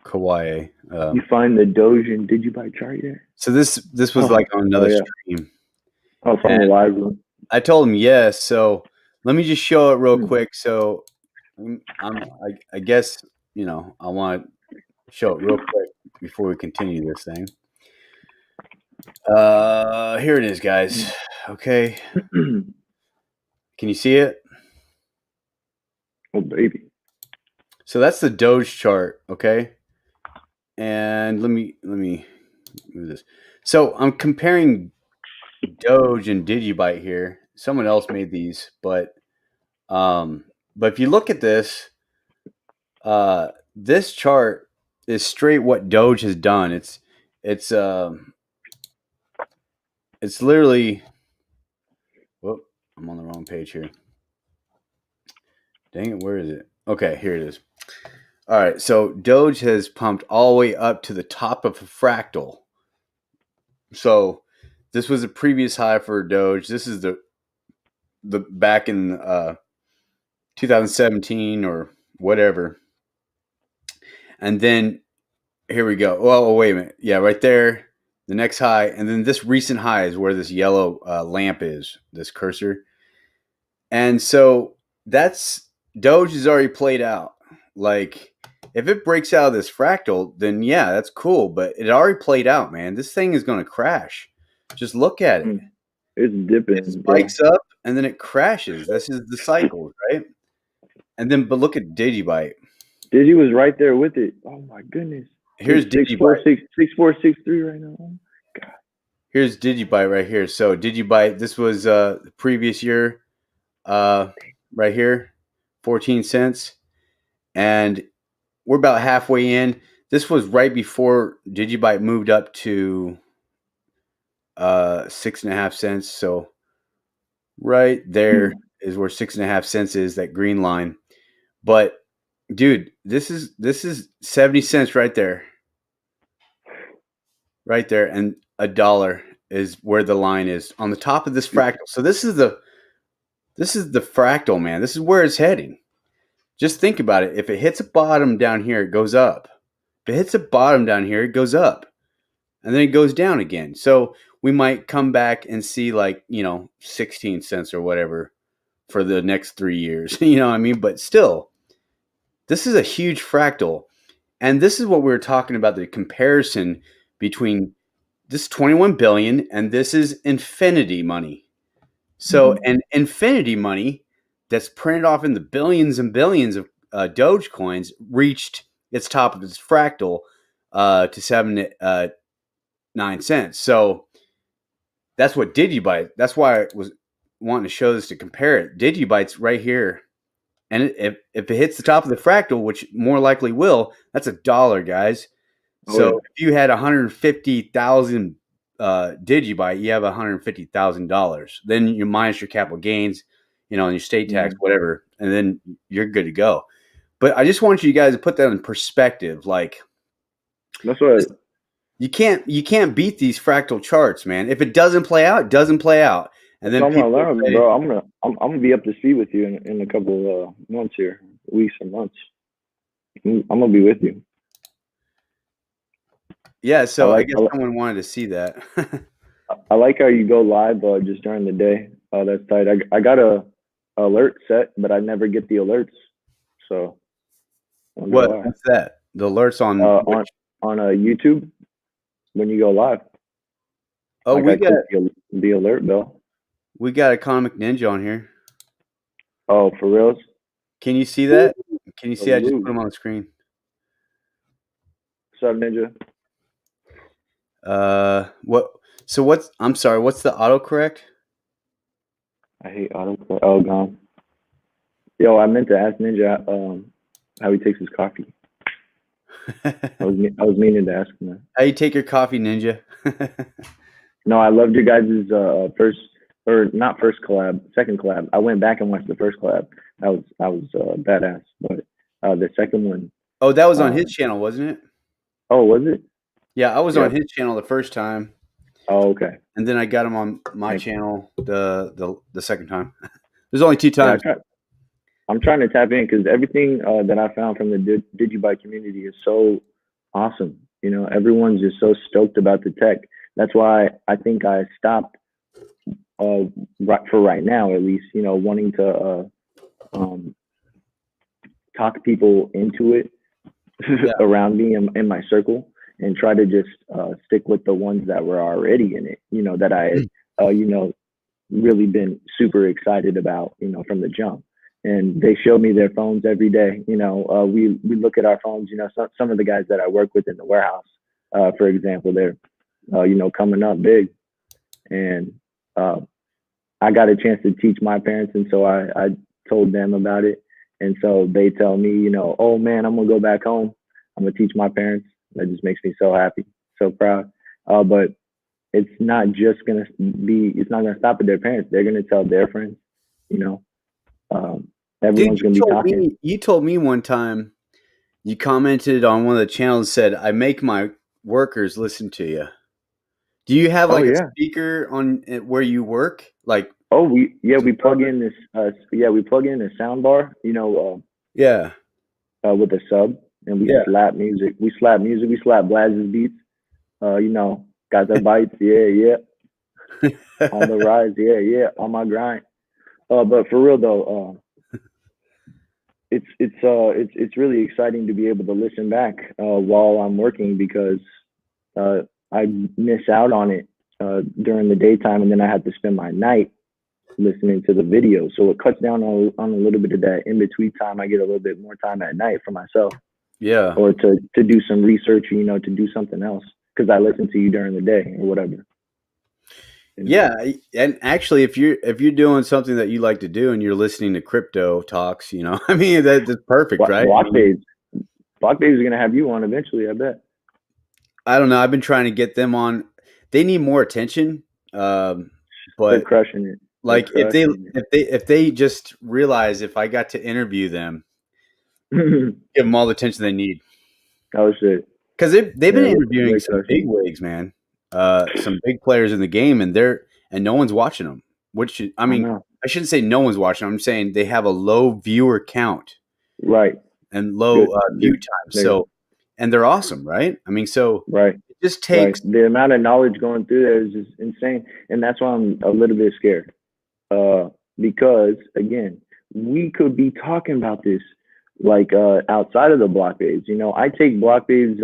Kauai. You find the Doge and DigiByte chart yet? So this was Oh, like on oh another yeah. stream, Oh, from the and live room. I told him yes. So let me just show it real Hmm. quick. So I guess I want to show it real quick before we continue this thing. Here it is, guys. Okay, can you see it? Oh baby. So that's the Doge chart. Okay, and let me move this. So I'm comparing Doge and DigiByte here. Someone else made these, but if you look at this chart is straight what Doge has done. It's it's literally. Whoop, I'm on the wrong page here. Dang it, where is it? Okay, here it is. All right, so Doge has pumped all the way up to the top of a fractal. So this was a previous high for Doge. This is the back in 2017 or whatever. And then here we go. Oh, wait a minute. Yeah, right there. The next high. And then this recent high is where this yellow lamp is, this cursor. And so that's Doge is already played out. Like, if it breaks out of this fractal, then yeah, that's cool. But it already played out, man. This thing is going to crash. Just look at it. Hmm. It's It dipping, bro. spikes up and then it crashes. This is the cycle, right? And then, but look at DigiByte. Digi was right there with it. Oh my goodness. Here's It's six four DigiByte. six 6463 right now. Oh my God. Here's DigiByte right here. So DigiByte, this was the previous year, uh, right here, 14 cents, and we're about halfway in. This was right before DigiByte moved up to 6.5 cents. So right there Hmm. is where 6.5 cents is, that green line. But dude, this is 70 cents right there, and $1 is where the line is on the top of this fractal. So this is the fractal, man. This is where it's heading. Just think about it. If it hits a bottom down here, it goes up. If it hits a bottom down here, it goes up. And then it goes down again. So we might come back and see 16 cents or whatever for the next 3 years. You know what I mean? But still, this is a huge fractal. And this is what we were talking about, the comparison between this 21 billion and this is infinity money. So, Hmm. and infinity money that's printed off in the billions and billions of Doge coins reached its top of its fractal to 7.9 cents. So that's what DigiByte. That's why I was wanting to show this to compare it. DigiByte's right here, and if it hits the top of the fractal, which more likely will, that's $1, guys. Oh So yeah. if you had 150,000 DigiByte, you have $150,000. Then you minus your capital gains, and your state tax, Hmm. whatever, and then you're good to go. But I just want you guys to put that in perspective. Like, That's what. you can't beat these fractal charts, man. If it doesn't play out, it doesn't play out. And So then I'm gonna people learn, say, bro. I'm gonna be up to speed with you in a couple months here, weeks or months. I'm gonna be with you. yeah. I So I like guess someone wanted to see that. I like how you go live just during the day. That's tight. I got a alert set, but I never get the alerts. So I wonder What? why. What's that? The alerts on Uh, which? on on YouTube when you go live, Oh, like I click the alert bell. we got a comic ninja on here. Oh, for reals? Can you see that? Can you see? I just put Salute. him on the screen. What's up, Ninja? What? So what's? I'm sorry. What's the autocorrect? I hate autocorrect. Oh, gone. Yo, I meant to ask Ninja how he takes his coffee. I was meaning to ask him that. How you take your coffee, ninja? No, I loved your guys' first or not first collab, second collab. I went back and watched the first collab. I was badass, but the second one. Oh, that was on Uh, his channel, wasn't it? oh, was it? Yeah, I was on Yep. his channel the first time, Oh, okay. and then I got him on my Thank channel the second time. There's only two Yeah, times. I'm trying to tap in because everything that I found from the DigiByte community is so awesome. You know, everyone's just so stoked about the tech. That's why I think I stopped for right now, at least. You know, wanting to um, talk people into it Yeah. around me in my circle, and try to just stick with the ones that were already in it. You know, that I had, really been super excited about, from the jump. And they show me their phones every day. We look at our phones. Some of the guys that I work with in the warehouse, for example, they're coming up big, and uh, I got a chance to teach my parents, and so I told them about it, and so they tell me, oh man, I'm gonna go back home. I'm gonna teach my parents. That just makes me so happy, so proud. But it's not just gonna be. It's not gonna stop at their parents. They're gonna tell their friends. You know, um, Dude, everyone's you gonna be told talking. me you told me one time you commented on one of the channels and said, "I make my workers listen to you." Do you have Oh like a yeah. speaker on where you work? Like, Oh we plug in this. We plug in a sound bar. yeah, With a sub, and we yeah. slap music. We slap music. We slap Blaz's beats. Got the bites. Yeah, yeah. On the rise. Yeah, yeah. On my grind. But for real though, it's really exciting to be able to listen back while I'm working because uh, I miss out on it during the daytime, and then I have to spend my night listening to the video. So it cuts down on a little bit of that in between time. I get a little bit more time at night for myself, Yeah. or to do some research, to do something else because I listen to you during the day or whatever. Yeah, and actually, if you're doing something that you like to do and you're listening to crypto talks, I mean that's perfect, right? I Block mean, days. Block days are gonna have you on eventually. I bet. I don't know. I've been trying to get them on. They need more attention, They're but crushing it. They're like crushing if they just realize if I got to interview them, it. give them all the attention they need Oh shit. because they've been Yeah, interviewing they're some big crushing wigs, man. Some big players in the game, and no one's watching them. Which I it. I mean, know. I shouldn't say no one's watching them. I'm saying they have a low viewer count Right. and low Good. view Good. time. They're So, and they're awesome, right? I mean, so right. it just Right. takes. The amount of knowledge going through there is just insane, and that's why I'm a little bit scared. Because again, we could be talking about this like outside of the block days. I take block days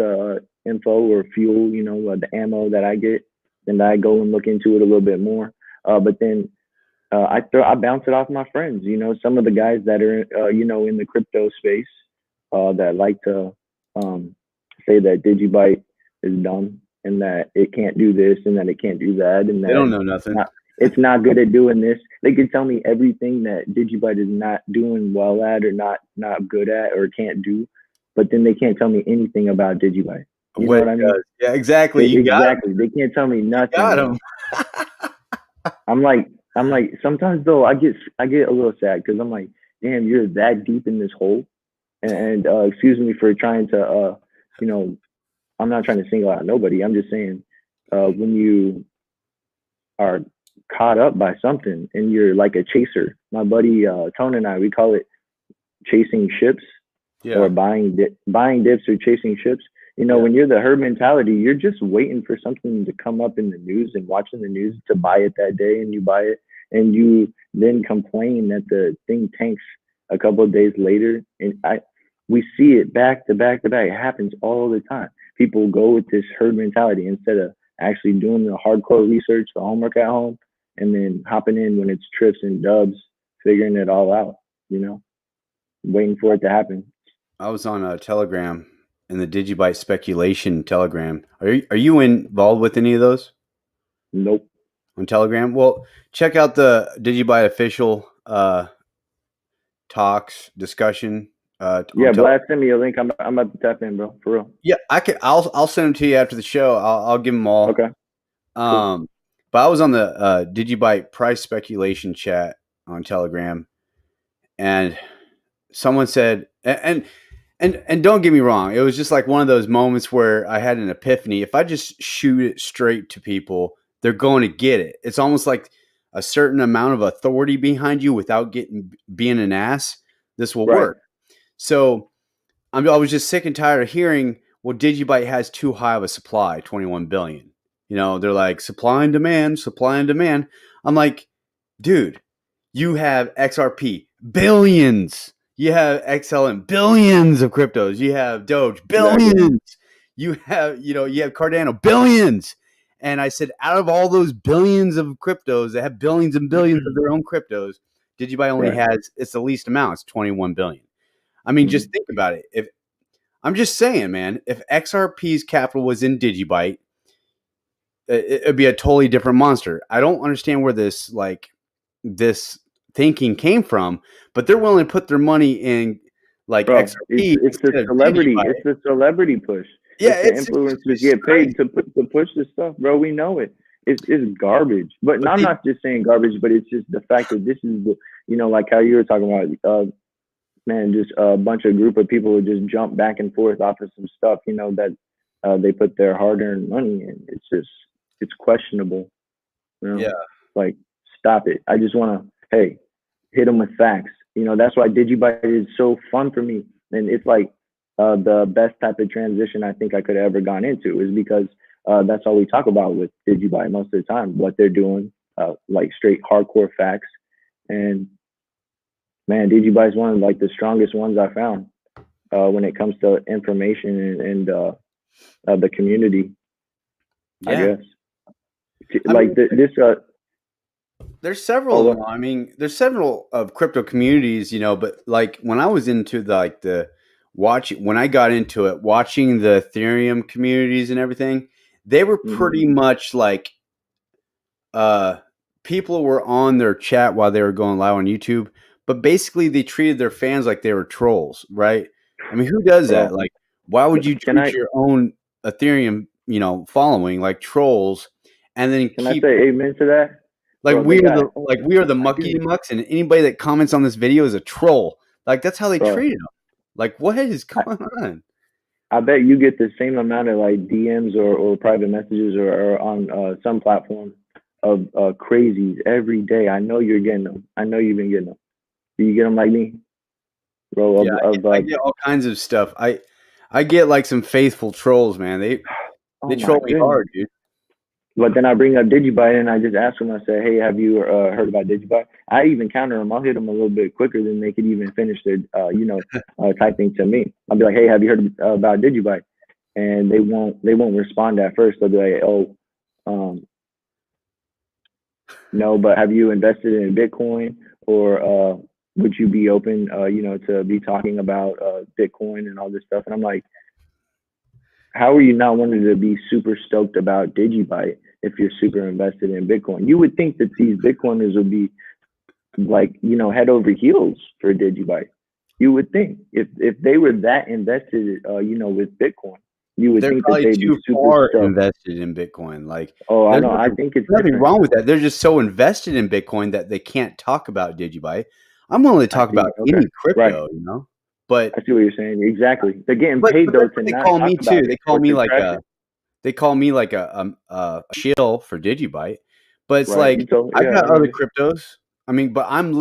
info or fuel. The ammo that I get, and I go and look into it a little bit more. But then I bounce it off my friends. Some of the guys that are in the crypto space that like to um, say that DigiByte is dumb and that it can't do this and that it can't do that and They that don't know nothing. it's not good at doing this. They can tell me everything that DigiByte is not doing well at or not good at or can't do, but then they can't tell me anything about DigiByte. You know What what I it mean? does? Yeah, exactly. You got Exactly. They can't tell me you nothing, got bro. them. I'm like, sometimes though I get a little sad because I'm like, damn, you're that deep in this hole, and excuse me for trying to, you know, I'm not trying to single out nobody. I'm just saying, when you are caught up by something and you're like a chaser. My buddy Tone and I, we call it chasing ships or Yeah. buying dips or chasing ships. You know, Yeah. when you're the herd mentality, you're just waiting for something to come up in the news and watching the news to buy it that day, and you buy it, and you then complain that the thing tanks a couple of days later. And we see it back to back to back. It happens all the time. People go with this herd mentality instead of actually doing the hardcore research, the homework at home, and then hopping in when it's trips and dubs, figuring it all out. You know, waiting for it to happen. I was on a Telegram in the DigiByte speculation Telegram. Are you involved with any of those Nope. on Telegram? Well, check out the DigiByte official talks discussion on Yeah, Telegram. blast send me a link. I'm about to tap in, bro. For real. Yeah, I can. I'll send them to you after the show. I'll give them all. Okay. Cool. But I was on the DigiByte price speculation chat on Telegram, and someone said, and don't get me wrong, it was just like one of those moments where I had an epiphany. If I just shoot it straight to people, they're going to get it. It's almost like a certain amount of authority behind you without being an ass. This will Right. work. So I was just sick and tired of hearing, well, DigiByte has too high of a supply, 21 billion. You know, they're like supply and demand, supply and demand. I'm like, dude, you have XRP, billions. You have XLM, billions of cryptos. You have Doge, Exactly. billions. You have Cardano, billions. And I said, out of all those billions of cryptos that have billions and billions of their own cryptos, DigiByte only Right. has, it's the least amount. It's 21 billion. I mean, just think about it. If I'm just saying, man, if XRP's capital was in DigiByte, it'd be a totally different monster. I don't understand where this thinking came from, but they're willing to put their money in like Bro, XRP it's the instead of celebrity. DigiByte. It's the celebrity push. Yeah, It's the it's influencers just get crazy. paid to push this stuff, bro. We know it. It's garbage. But But I'm not just saying garbage, but it's just the fact that this is the, you know, like how you were talking about, man, just a bunch of group of people would just jump back and forth off of some stuff, you know, that they put their hard-earned money in. It's questionable. You know, yeah, like stop it. I just want to, hey, hit them with facts. You know, that's why DigiByte is so fun for me, and it's like the best type of transition I think I could have ever gone into is because that's all we talk about with DigiByte most of the time, what they're doing, like straight hardcore facts. And man, DigiByte is one of like the strongest ones I found when it comes to information and the community. I yeah. guess I like mean, this. there's several Oh, of them. I mean, there's several of crypto communities, but like when I was into the watching, when I got into it, watching the Ethereum communities and everything, they were mm-hmm. pretty much like uh, people were on their chat while they were going live on YouTube, but basically they treated their fans like they were trolls, right? I mean, who does that? Bro, Like, why would you can treat I your own Ethereum, following like trolls, and then can I keep say amen to that, like bro? They got oh we are the my mucky dude, mucks, and anybody that comments on this video is a troll. Like that's how they bro. treated them. Like, what is I, going on? I bet you get the same amount of like DMs or private messages or on some platform of crazies every day. I know you're getting them. I know you've been getting them. Do you get them like me, bro? Yeah, I get all kinds of stuff. I get like some faithful trolls, man. They oh my troll me goodness. hard, dude. But then I bring up DigiByte and I just ask them. I say, "Hey, have you heard about DigiByte?" I even counter them. I'll hit them a little bit quicker than they could even finish their, typing to me. I'll be like, "Hey, have you heard about DigiByte?" And they won't respond at first. They'll be like, "Oh, no, but have you invested in Bitcoin or would you be open, to be talking about Bitcoin and all this stuff?" And I'm like, how are you not wanting to be super stoked about DigiByte if you're super invested in Bitcoin? You would think that these Bitcoiners would be like, head over heels for DigiByte. You would think if they were that invested, with Bitcoin, you would They're think that probably they'd be too super far stoked. invested in Bitcoin. Like, Oh, I there's know. I think it's nothing different. wrong with that. They're just so invested in Bitcoin that they can't talk about DigiByte. I'm willing to I talk see. about Okay. any Right. crypto, but I see what you're saying. Exactly. They're getting but paid but though that's to what they not call talk me too. about it They call or me to like trash a it. they call me like a shill for DigiByte. But it's Right. like You told me. I've Yeah, I got other remember. cryptos. I mean, but I'm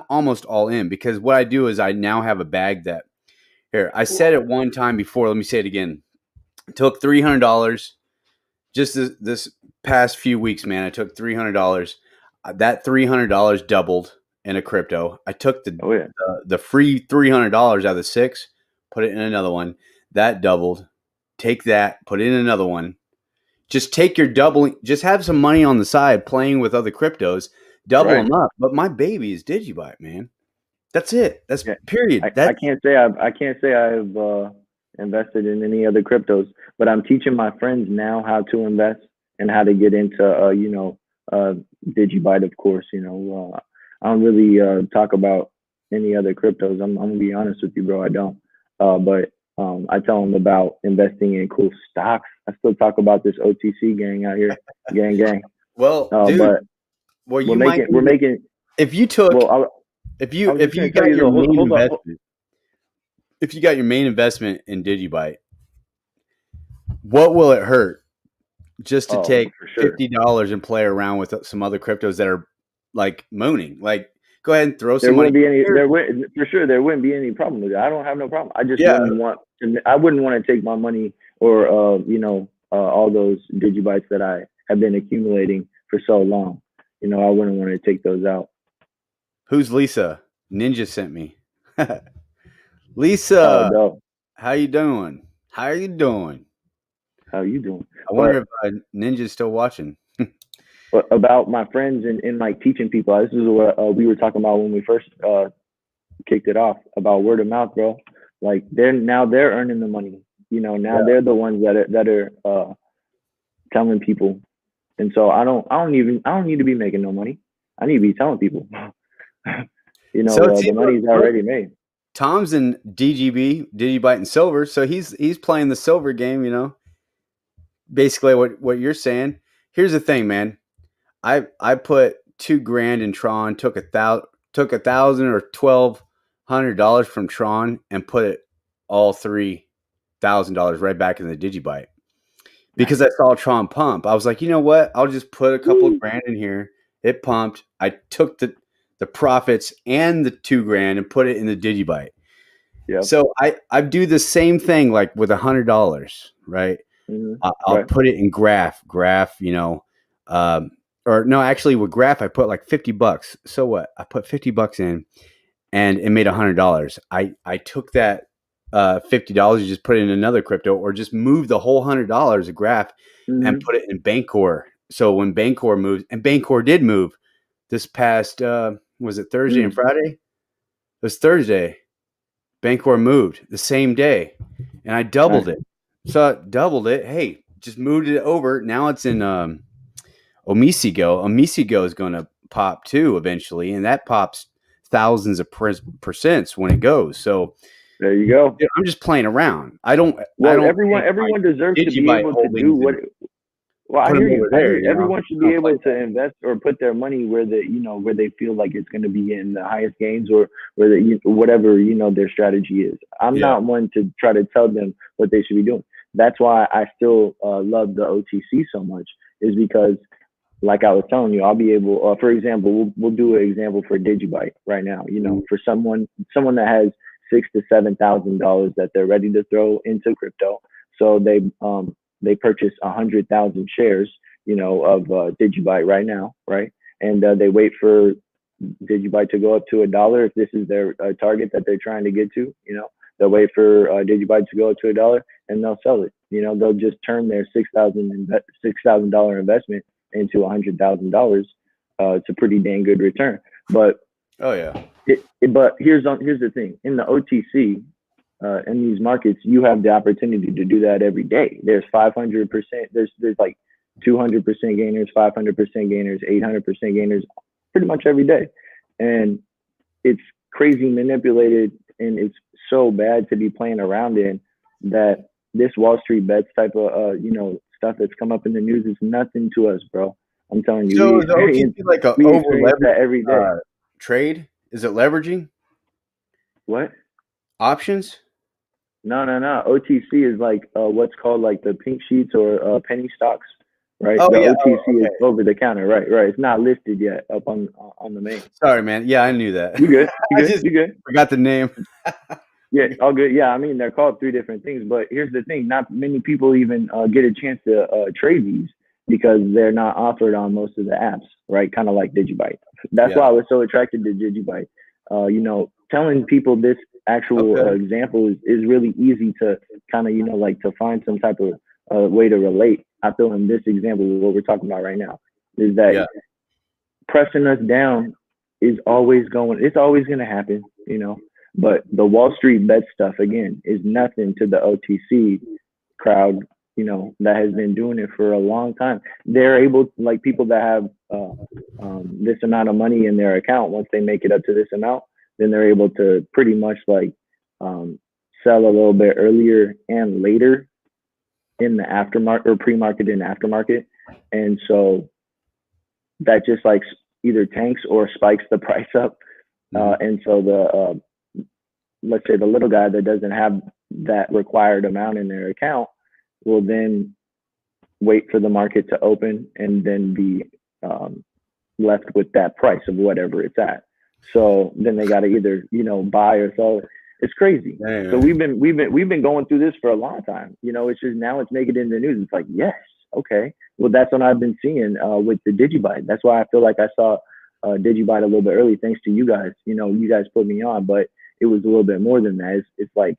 almost all in because what I do is I now have a bag that here I said it one time before. Let me say it again. I took $300 just this past few weeks, man. I took $300. That $300 doubled in a crypto. I took Oh yeah. the free $300 out of the six, put it in another one. That doubled. Take that, put it in another one. Just take your doubling. Just have some money on the side playing with other cryptos. Double Right. them up. But my baby is DigiByte, man. That's it. That's Yeah. period. I That's can't say I've invested in any other cryptos, but I'm teaching my friends now how to invest and how to get into uh DigiByte, of course. I don't really talk about any other cryptos. I'm gonna be honest with you, bro. I don't. But I tell them about investing in cool stocks. I still talk about this OTC gang out here, gang. well, dude. But Well, we're you might making we're need making. if you took Well, I was if just you gonna tell got you your though. main Hold up. investment if you got your main investment in DigiByte, what will it hurt just to Oh, take for sure. $50 and play around with some other cryptos that are like mooning? Like, go ahead and throw There some money wouldn't be any. here. There would for sure. There wouldn't be any problem with it. I don't have no problem. I just Yeah. wouldn't want. I wouldn't want to take my money or all those digibytes that I have been accumulating for so long. I wouldn't want to take those out. Who's Lisa? Ninja sent me. Oh, Lisa, no. how you doing? How you doing? How you doing? I wonder But if Ninja's still watching. about my friends and like teaching people. This is what we were talking about when we first kicked it off about word of mouth, bro. Like they're earning the money. Now Yeah. they're the ones that are telling people. And so I don't need to be making no money. I need to be telling people. So The see, money's look, already made. Tom's in DigiByte and Silver, so he's playing the silver game. Basically what you're saying. Here's the thing, man. I put 2 grand in Tron, took 1,000 or $1,200 from Tron and put it all $3,000 right back in the DigiByte Nice. because I saw Tron pump. I was like, you know what? I'll just put a couple of Woo. grand in here. It pumped. I took the profits and the 2 grand and put it in the DigiByte. Yep. So I do the same thing like with $100, right? I'll Right. put it in graph, um, or no, actually with graph, I put like $50. So what? I put $50 in and it made $100. I took that $50 and just put it in another crypto or just move the whole $100 of graph and hmm put it in Bancor. So when Bancor moves, and Bancor did move this past, was it Thursday and Mm. Friday? It was Thursday. Bancor moved the same day and I doubled Nice. it. So I doubled it. Hey, just moved it over. Now it's in Omisigo. Omisigo is going to pop too eventually, and that pops thousands of percents when it goes. So There you go. I'm just playing around. I Well, don't everyone take my everyone deserves to be DigiByte able to do holdings what. and Well, I put them hear over you. I hear there. you. Everyone should I be don't play able to that. invest or put their money where they feel like it's going to be in the highest gains or where whatever their strategy is. I'm Yeah. not one to try to tell them what they should be doing. That's why I still love the OTC so much, is because like I was telling you, I'll be able. For example, we'll do an example for DigiByte right now. For someone that has $6,000 to $7,000 that they're ready to throw into crypto, so they purchase 100,000 shares, of DigiByte right now, right? And they wait for DigiByte to go up to $1 if this is their target that they're trying to get to. They'll wait for DigiByte to go up to $1 and they'll sell it. They'll just turn their $6,000 investment into $100,000. It's a pretty dang good return. But Oh yeah. here's the thing: in the OTC, in these markets, you have the opportunity to do that every day. There's 500%. There's like 200% gainers, 500% gainers, 800% gainers, pretty much every day, and it's crazy manipulated, and it's so bad to be playing around in that this Wall Street bets type of stuff that's come up in the news is nothing to us, bro. I'm telling you, So is the OTC like a we over experience leverage that every day. trade? Is it leveraging What? options? No. OTC is like what's called like the pink sheets or penny stocks. right? Oh The yeah. Oh, OTC is okay. over the counter, right? Right. It's not listed yet up on the main. Sorry, man. Yeah, I knew that. You good? You I good? just You good? forgot the name. Yeah, all good. Yeah, I mean they're called three different things, but here's the thing: not many people even get a chance to trade these because they're not offered on most of the apps, right? Kind of like DigiByte. That's Yeah. why I was so attracted to DigiByte. Telling people this actual Okay. example is really easy to kind of like to find some type of way to relate. I feel in this example, what we're talking about right now is that Yeah. pressing us down is always going. It's always going to happen. But the Wall Street bet stuff again is nothing to the OTC crowd. That has been doing it for a long time. They're able, like people that have this amount of money in their account. Once they make it up to this amount, then they're able to pretty much like sell a little bit earlier and later in the aftermarket or pre-market and aftermarket, and so that just like either tanks or spikes the price up. Mhm. And so let's say the little guy that doesn't have that required amount in their account will then wait for the market to open and then be um, left with that price of whatever it's at. So then they got to either buy or sell. It's crazy. So Anyway. we've been going through this for a long time. It's just now it's making it in the news. It's like, yes, okay. Well, that's what I've been seeing with the DigiByte. That's why I feel like I saw DigiByte a little bit early, thanks to you guys. You guys put me on, but it was a little bit more than that. It's like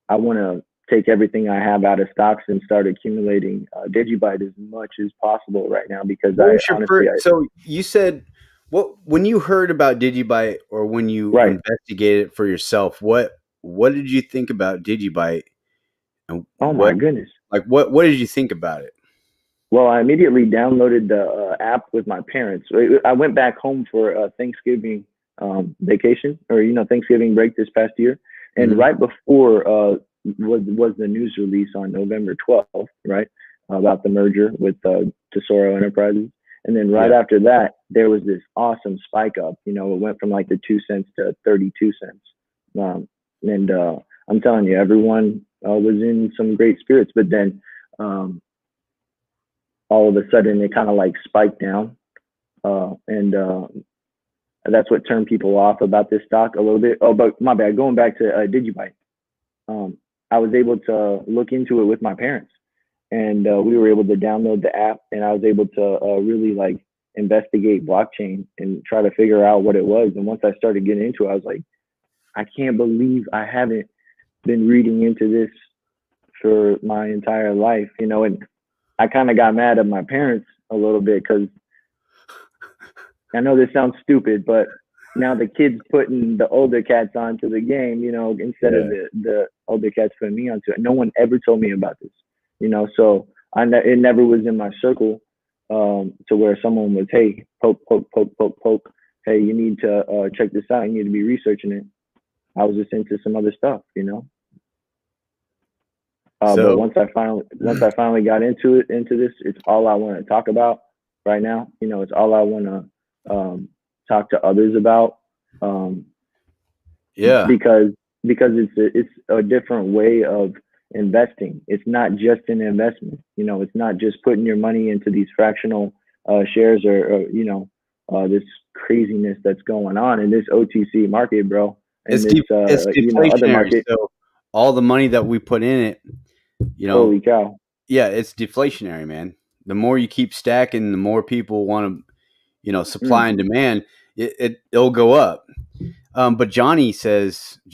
I want to take everything I have out of stocks and start accumulating DigiByte as much as possible right now because What I was your honestly, first? So you said what when you heard about DigiByte or when you right. investigated it for yourself? What did you think about DigiByte and Oh my what goodness. what did you think about it? Well, I immediately downloaded the app with my parents. I went back home for Thanksgiving vacation, or Thanksgiving break this past year, and Hmm. right before was the news release on November 12th, right, about the merger with Tesoro Enterprises, and then right Yeah. after that there was this awesome spike up. It went from like the 2 cents to 32 cents, and I'm telling you, everyone was in some great spirits, but then. All of a sudden it kind of like spiked down. And that's what turned people off about this stock a little bit. Oh, but my bad. Going back to DigiByte, um, I was able to look into it with my parents, and we were able to download the app, and I was able to really like investigate blockchain and try to figure out what it was. And once I started getting into it, I was like, I can't believe I haven't been reading into this for my entire life. And I kind of got mad at my parents a little bit because I know this sounds stupid, but now the kids putting the older cats onto the game, instead of Yeah. the older cats putting me onto it. No one ever told me about this. So it never was in my circle to where someone was, hey, poke, poke, poke, poke, poke. Hey, you need to check this out. You need to be researching it. I was just into some other stuff. But So once I finally got into this, it's all I want to talk about right now. It's all I want to talk to others about, um, yeah. because it's a different way of investing. It's not just an investment. It's not just putting your money into these fractional shares or this craziness that's going on in this OTC market, bro, and this It's other deflationary. market. So all the money that we put in it, you know, Holy cow! yeah, it's deflationary, man. The more you keep stacking, the more people want to, supply Mm. and demand. It'll go up. But Johnny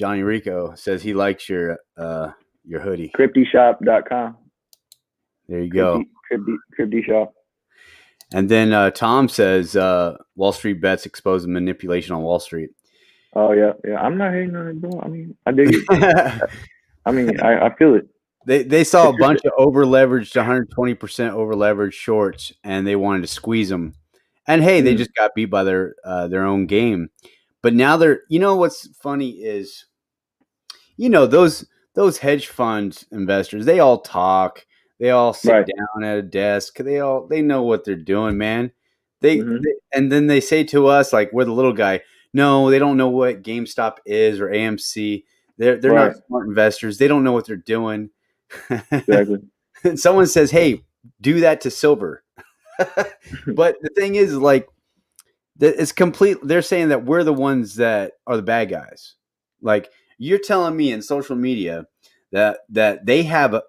Rico says he likes your hoodie. CryptyShop.com. There you go. Crypty Shop. And then Tom says Wall Street bets expose the manipulation on Wall Street. Oh yeah, yeah. I'm not hating on it, bro. I mean, I dig it. I mean, I feel it. They saw a It's just bunch of over leveraged, 120% over leveraged shorts, and they wanted to squeeze them. And hey, they mm, just got beat by their own game. But now they're, what's funny is, those hedge fund investors, they all talk, they all sit right. down at a desk, they know what they're doing, man. They, Mm-hmm. they and then they say to us, like, we're the little guy, no, they don't know what GameStop is or AMC. They're not Right. smart investors. They don't know what they're doing. Exactly. And someone says, hey, do that to silver. But the thing is, like, it's complete. They're saying that we're the ones that are the bad guys. Like, you're telling me in social media that they have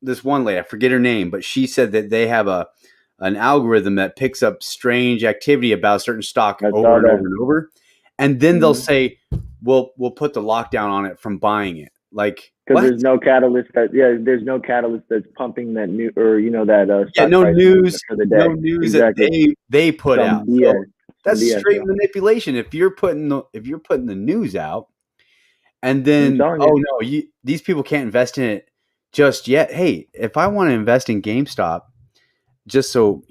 this one lady, I forget her name, but she said that they have an algorithm that picks up strange activity about a certain stock I over saw and over that. and over, and then they'll Mm-hmm. say, we'll put the lockdown on it from buying it. Like, Because what? there's no catalyst that, yeah, there's no catalyst that's pumping that new, or that Yeah, stock price for the no day. news that Exactly. they put out. Some So BS. Some that's BS, straight bro. manipulation. If you're putting the news out, and I'm then, telling oh you. no, these people can't invest in it just yet. Hey, if I want to invest in GameStop, just so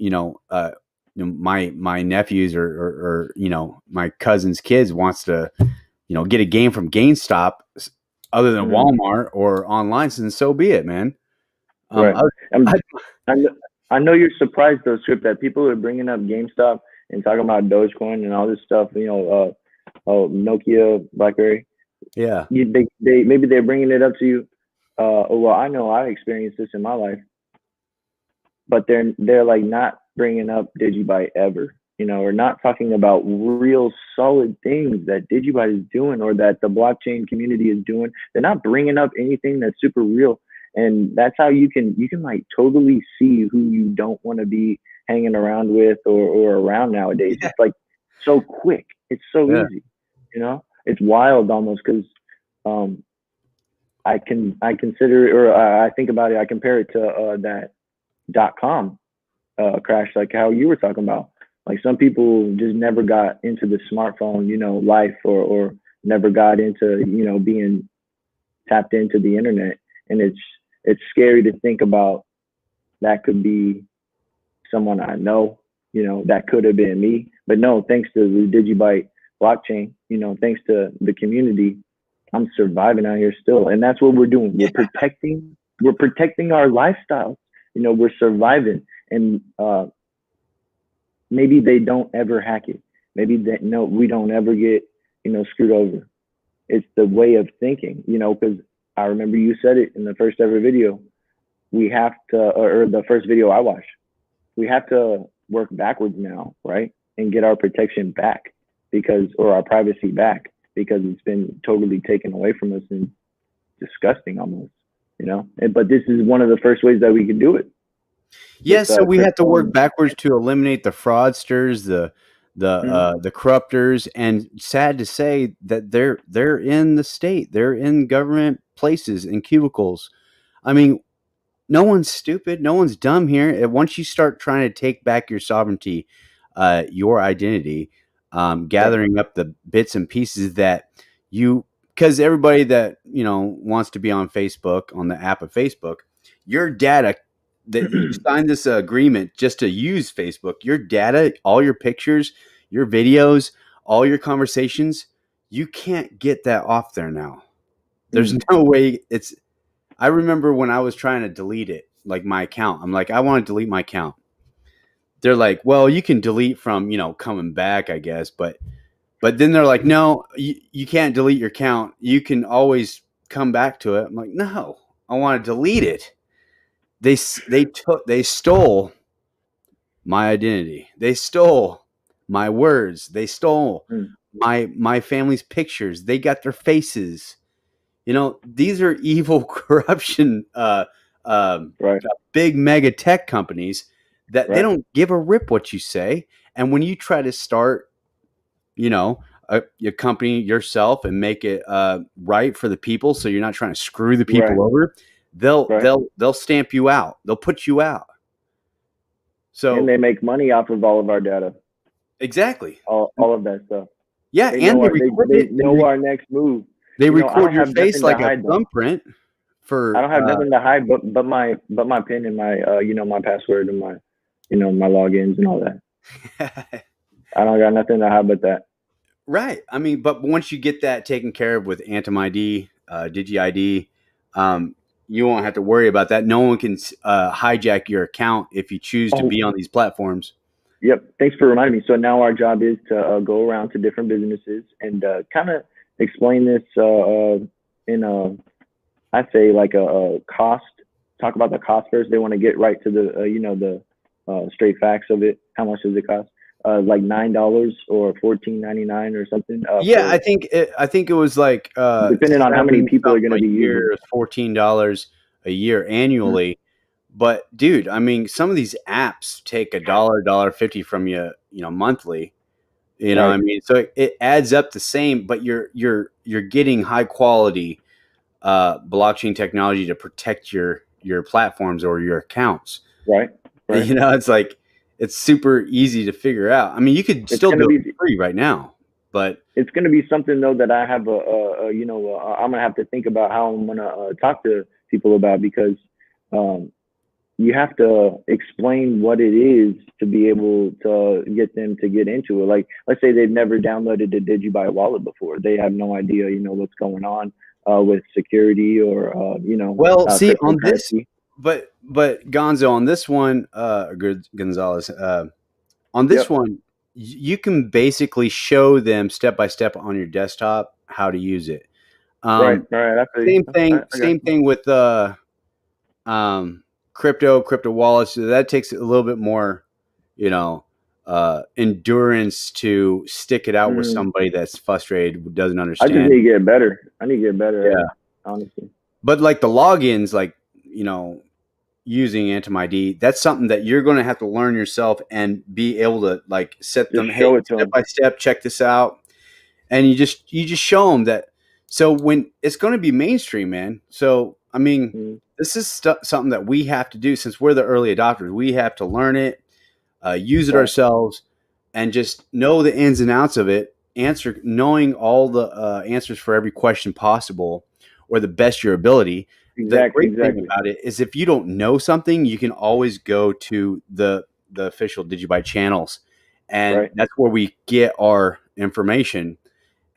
my nephews or my cousin's kids wants to get a game from GameStop other than Mm-hmm. Walmart or online, then so be it, man. Right. I, I, I'm, I know, I know you're surprised though, Script, that people are bringing up GameStop and talking about Dogecoin and all this stuff. Nokia, BlackBerry. yeah, They maybe they're bringing it up to you. Well, I know I experienced this in my life, but they're like not bringing up DigiByte ever. Or not talking about real solid things that DigiByte is doing or that the blockchain community is doing. They're not bringing up anything that's super real, and that's how you can like totally see who you don't want to be hanging around with or around nowadays. yeah, It's like so quick. It's so yeah, easy. It's wild almost because um, I consider it, or I think about it. I compare it to that .com crash, like how you were talking about. Like some people just never got into the smartphone, life, or never got into, being tapped into the internet. And it's scary to think about that could be someone I know, that could have been me. But no, thanks to the DigiByte blockchain, thanks to the community, I'm surviving out here still. And that's what we're doing. yeah, We're protecting our lifestyles. We're surviving. And maybe they don't ever hack it. Maybe that no, we don't ever get screwed over. It's the way of thinking, because I remember you said it in the first ever video. We have to, or the first video I watched, we have to work backwards now, right, and get our protection back or our privacy back because it's been totally taken away from us and disgusting almost. But this is one of the first ways that we can do it yes. with So we have to crypto work and. backwards to eliminate the fraudsters, Mhm. the corruptors, and sad to say that they're in the state, they're in government places in cubicles. I mean, no one's stupid. No one's dumb here. Once you start trying to take back your sovereignty, your identity, Right, gathering up the bits and pieces that you, because everybody that wants to be on Facebook, on the app of Facebook, your data that you signed this agreement just to use Facebook, your data, all your pictures, your videos, all your conversations, you can't get that off there now. There's mm, no way it's I remember when I was trying to delete it, like my account. I'm like, I want to delete my account. They're like, well, you can delete from, coming back, I guess. But then they're like, no, you can't delete your account. You can always come back to it. I'm like, no, I want to delete it. They stole my identity. They stole my words. They stole mm, my family's pictures. They got their faces. These are evil corruption, right, big mega tech companies that they right, don't give a rip what you say. And when you try to start, you know, a company yourself and make it right for the people, so you're not trying to screw the right, people over, they'll right. they'll they'll stamp you out. They'll put you out. And So they make money off of all of our data, exactly, all of that stuff. yeah, They and know they our they record they it. know our next move. They I record don't your have face nothing to like a hide though. thumbprint I for don't have nothing to hide but my pin and my my password and my my logins and all that. I don't got nothing to hide but that. Right. I mean, but once you get that taken care of with Antim ID, Digi ID, you won't have to worry about that. No one can hijack your account if you choose to Oh, be on these platforms. yep. Thanks for reminding me. So now our job is to go around to different businesses and kind of explain this in a, I say like a cost talk about the cost first. They want to get right to the the straight facts of it. How much does it cost? Like $9 or $14.99 or something. Yeah, For I think it was like depending on how many 7 people are going something to a be using. year, $14 a year Mhm. annually. But dude, I mean, some of these apps take dollar 50 from you, monthly. You know what Right, I mean? So it adds up the same, but you're getting high quality blockchain technology to protect your platforms or your accounts. right, right. It's like it's super easy to figure out. I mean, you could It's still gonna do it be for free right now, but it's gonna be something though that I have I'm gonna have to think about how I'm gonna talk to people about because um, you have to explain what it is to be able to get them to get into it. Like, let's say they've never downloaded the DigiByte wallet before. They have no idea, what's going on with security or, well, see on this, cryptocurrency. but Gonzo on this one, Gonzalez, on this Yep. one, you can basically show them step by step on your desktop how to use it. Right. Um, Right. I feel you. same thing, I got same you. thing with crypto wallets. So that takes a little bit more, you know, endurance to stick it out with Mm. somebody that's frustrated, who doesn't I just understand. need to get better. I need to get better at Yeah, it, honestly. but like the logins, like using Antim-ID, that's something that you're going to have to learn yourself and be able to like set Just them. Hey, show it to step them. by step, check this out, and you just show them that. So when it's going to be mainstream, man. So I mean, Mm. this is something that we have to do since we're the early adopters. We have to learn it, use it Right. ourselves, and just know the ins and outs of it. Knowing all the answers for every question possible, or the best your ability. The great thing Exactly. about it is if you don't know something, you can always go to the official DigiByte channels, and Right. that's where we get our information.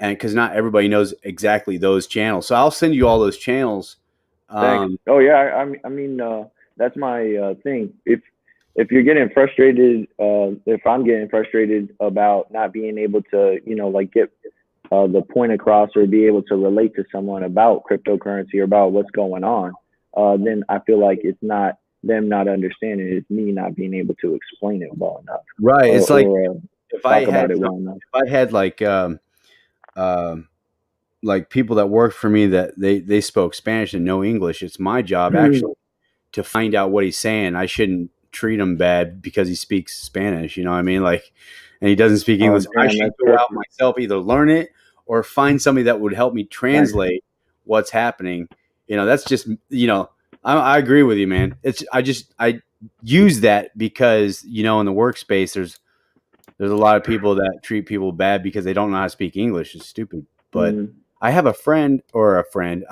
And because not everybody knows exactly those channels, so I'll send you all those channels. Thanks. Um, Oh yeah, I mean, that's my thing. If you're getting frustrated, if I'm getting frustrated about not being able to, like get the point across or be able to relate to someone about cryptocurrency or about what's going on, then I feel like it's not them not understanding. It's me not being able to explain it well enough right. or, It's like if I talk had about it some, well enough. if I had um, like people that worked for me that they spoke Spanish and no English, it's my job actually to find out what he's saying. I shouldn't treat him bad because he speaks Spanish. You know what I mean? Like, and he doesn't speak Oh English. I damn, should that's go out perfect. myself, either learn it or find somebody that would help me Nice. translate what's happening. That's just I agree with you, man. I use that because in the workspace there's a lot of people that treat people bad because they don't know how to speak English. It's stupid. But Mm. I have a friend or a friend.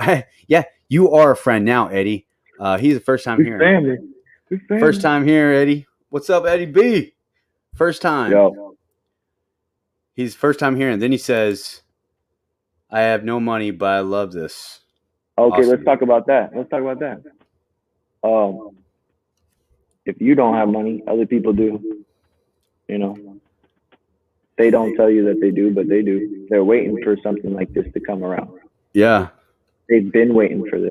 Yeah, you are a friend now, Eddie. He's the first time We hearing. family. We First family. time here, Eddie. What's up, Eddie B? First time. Yo. He's first time hearing. Then he says, I have no money, but I love this. Okay, let's Awesome. talk about that. Let's talk about that. Um, if you don't have money, other people do. You know, they don't tell you that they do, but they do. They're waiting for something like this to come around. Yeah. They've been waiting for this,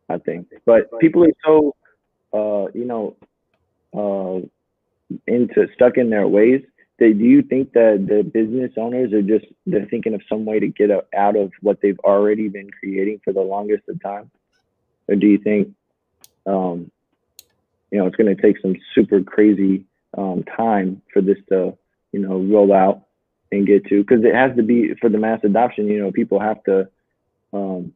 I think. But people are so, uh, into stuck in their ways. Do you think that the business owners are just they're thinking of some way to get out of what they've already been creating for the longest of time, or do you think um, it's going to take some super crazy time for this to, roll out and get to, because it has to be for the mass adoption. People have to, um,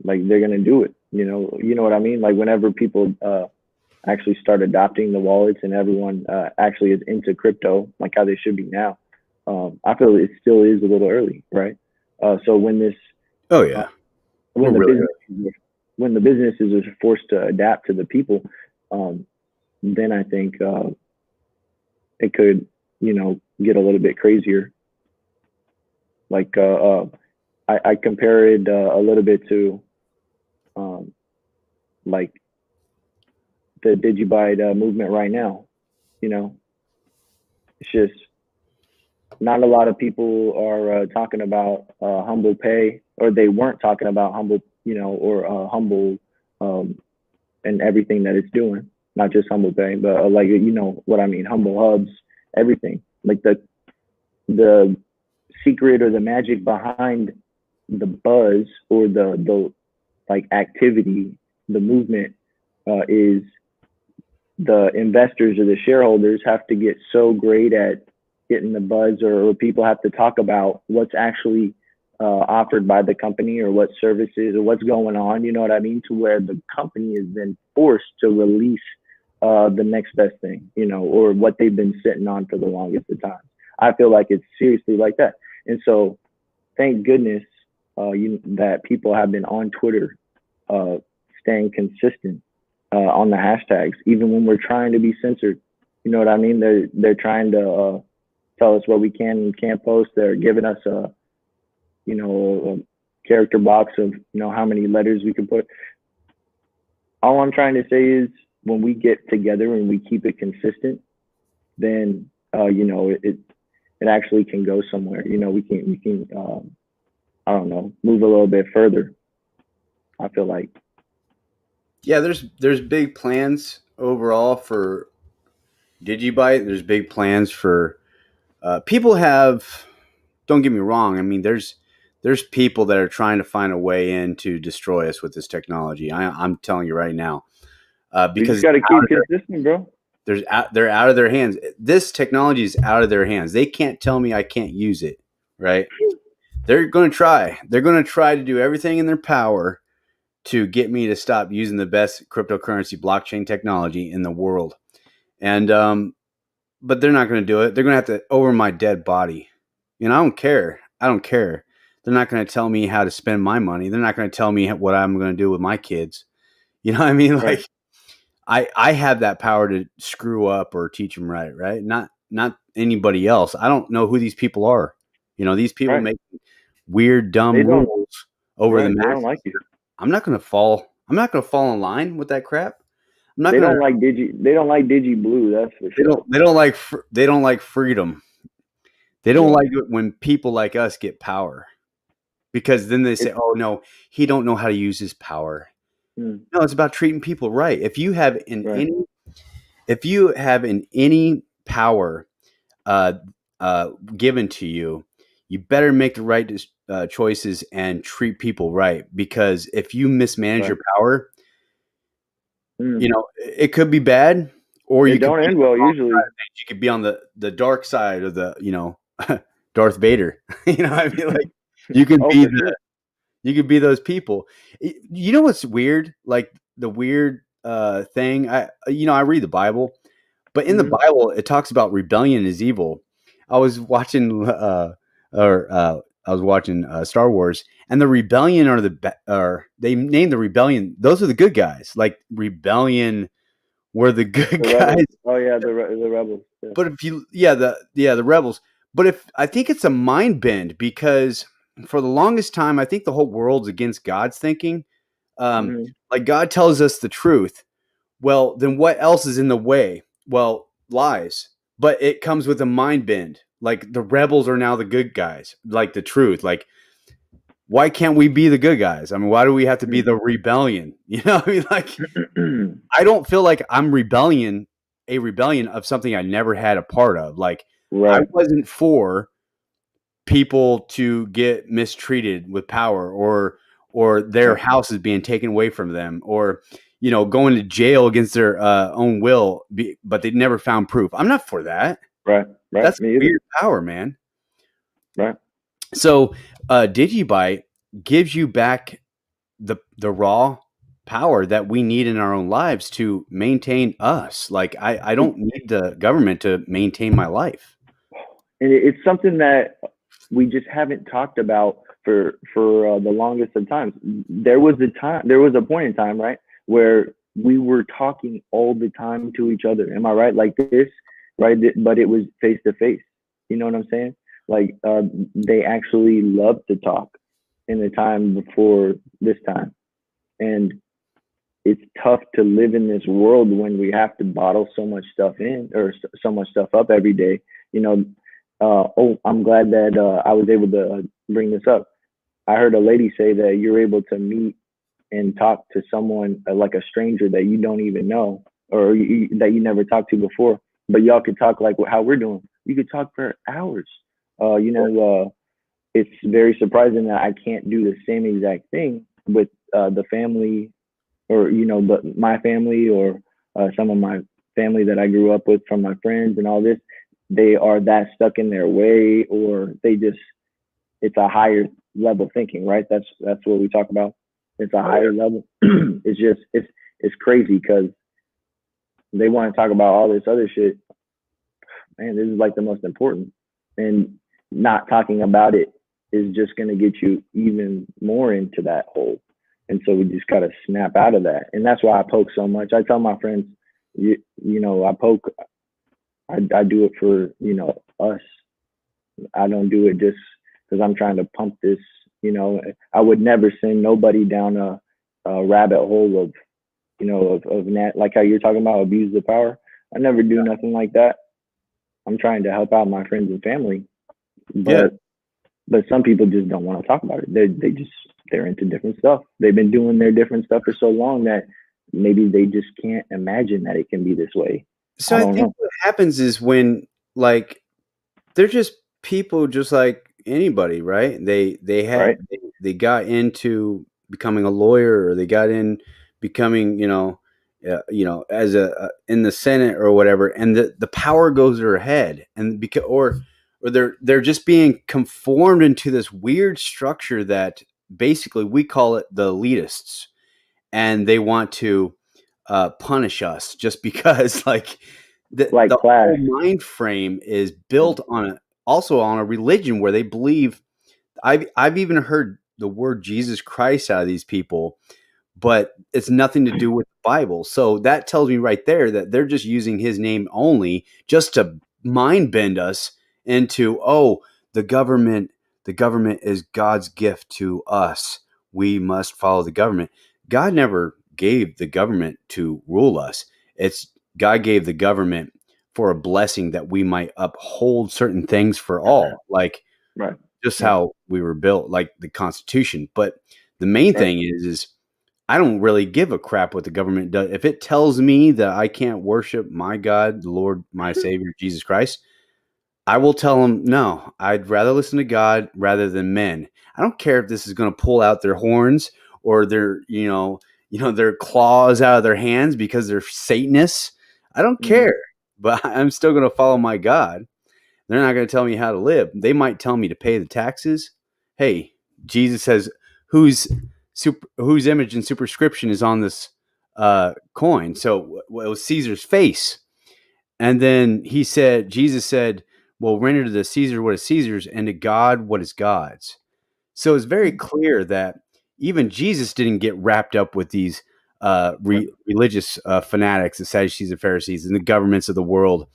like they're going to do it. You know what I mean? Like whenever people actually start adopting the wallets and everyone actually is into crypto, like how they should be now. I feel it still is a little early, right? So Oh uh, yeah. We're when the really business when the businesses are forced to adapt to the people, um, then I think it could, get a little bit crazier. Like I compare it a little bit to um, like the DigiByte movement right now. You know, it's just not a lot of people are talking about humble pay, or they weren't talking about humble, or humble. and everything that it's doing. Not just Humble Pay, but like you know what I mean, Humble Hubs, everything. Like the secret or the magic behind the buzz or the like activity, the movement is the investors or the shareholders have to get so great at getting the buzz, or people have to talk about what's actually offered by the company or what services or what's going on, you know what I mean, to where the company is then forced to release the next best thing, you know, or what they've been sitting on for the longest of time. I feel like it's seriously like that. And so thank goodness that people have been on Twitter uh, staying consistent on the hashtags, even when we're trying to be censored. You know what I mean? They're trying to tell us what we can and can't post. They're giving us a character box of how many letters we can put. All I'm trying to say is when we get together and we keep it consistent, then it actually can go somewhere. You know, we can I don't know, move a little bit further. I feel like. Yeah, there's big plans overall for DigiByte. There's big plans for people have. Don't get me wrong. I mean, there's people that are trying to find a way in to destroy us with this technology. I'm telling you right now, We because just got to keep consistent, bro. they're out of their hands. This technology is out of their hands. They can't tell me I can't use it. Right? They're going to try. They're going to try to do everything in their power to get me to stop using the best cryptocurrency blockchain technology in the world. And but they're not going to do it. They're going to have to over my dead body. You know, I don't care. I don't care. They're not going to tell me how to spend my money. They're not going to tell me what I'm going to do with my kids. You know what I mean? Right. Like I have that power to screw up or teach them right, right? Not anybody else. I don't know who these people are. You know, these people Right. make weird, They dumb don't. rules over the Right. They don't masses. like you. I'm not going to fall. I'm not going to fall in line with that crap. I'm not They going to. don't like Digi. They don't like Digi Blue. That's for They sure. don't. They don't like. They don't like freedom. They don't Yeah. like it when people like us get power, because then they say, It's. "Oh no, he don't know how to use his power." Mm, No, it's about treating people right. right. If you have in any power uh, given to you, you better make the right choices and treat people right. Because if you mismanage Right. your power, you Mm. know it could be bad, or It you could don't be end on the well wrong side usually. of things. You could be on the dark side of the Darth Vader. You know, what I mean, like you can Oh, be for sure. you could be those people. You know what's weird? Like the weird thing. I read the Bible, but in the Hmm. Bible it talks about rebellion is evil. I was watching or I was watching Star Wars, and the rebellion are they named the rebellion. Those are the good guys. Like rebellion were the good The guys. rebels. Oh yeah, the rebels. Yeah. But if you, the rebels. But if I think it's a mind bend, because for the longest time, I think the whole world's against God's thinking. Hmm. Like God tells us the truth. Well, then what else is in the way? Well, lies. But it comes with a mind bend. Like the rebels are now the good guys. Like the truth. Like why can't we be the good guys? I mean, why do we have to be the rebellion? You know, I mean, like I don't feel like I'm a rebellion of something I never had a part of. Like I Right. wasn't for people to get mistreated with power, or their Right. house is being taken away from them, or going to jail against their own will, but they never found proof. I'm not for that. Right. Right. That's Me either. weird power, man. Right. So DigiByte gives you back the raw power that we need in our own lives to maintain us. Like I It, don't need the government to maintain my life. and it's something that we just haven't talked about for the longest of times. There was a time. There was a point in time, right, where we were talking all the time to each other. Am I right? Like this, right? But it was face to face. You know what I'm saying? Like they actually loved to talk in the time before this time, and it's tough to live in this world when we have to bottle so much stuff in or so much stuff up every day. You know, I'm glad that I was able to bring this up. I heard a lady say that you're able to meet and talk to someone like a stranger that you don't even know, or that you never talked to before, but y'all could talk like how we're doing. You could talk for hours. It's very surprising that I can't do the same exact thing with the family, or but my family, or some of my family that I grew up with from my friends and all this. They are that stuck in their way, or they just, it's a higher level thinking, right? That's what we talk about. It's a Oh yeah. higher level. It's crazy because they want to talk about all this other shit. Man, this is like the most important, and not talking about it is just going to get you even more into that hole. And so we just got to snap out of that. And that's why I poke so much. I tell my friends, I poke. I do it for us. I don't do it just because I'm trying to pump this. I would never send nobody down a rabbit hole of like how you're talking about abuse of power. I never do nothing like that. I'm trying to help out my friends and family, Yeah. but some people just don't want to talk about it. They're into different stuff. They've been doing their different stuff for so long that maybe they just can't imagine that it can be this way. So I I don't think know. what happens is when like they're just people just like anybody, right? Right? They got into becoming a lawyer, or they got in becoming, as in the Senate or whatever, and the power goes to their head, and because or they're just being conformed into this weird structure that basically we call it the elitists, and they want to punish us just because like Like the class. whole mind frame is built on also on a religion where they believe. I've even heard the word Jesus Christ out of these people, but it's nothing to do with the Bible. So that tells me right there that they're just using his name only just to mind bend us into, oh, the government the government is God's gift to us. We must follow the government. God never gave the government to rule us. It's God gave the government for a blessing that we might uphold certain things for all, like Right. just Right. how we were built, like the Constitution. But the main Right. thing is I don't really give a crap what the government does. If it tells me that I can't worship my God, the Lord, my Savior, Jesus Christ, I will tell them no. I'd rather listen to God rather than men. I don't care if this is going to pull out their horns or their, their claws out of their hands because they're Satanists. I don't Mm-hmm. care, but I'm still going to follow my God. They're not going to tell me how to live. They might tell me to pay the taxes. Hey, Jesus says, whose image and superscription is on this coin? So it was Caesar's face. And then Jesus said, well, render to the Caesar what is Caesar's, and to God what is God's. So it's very clear that even Jesus didn't get wrapped up with these Right. religious fanatics, the Sadducees and Pharisees, and the governments of the world.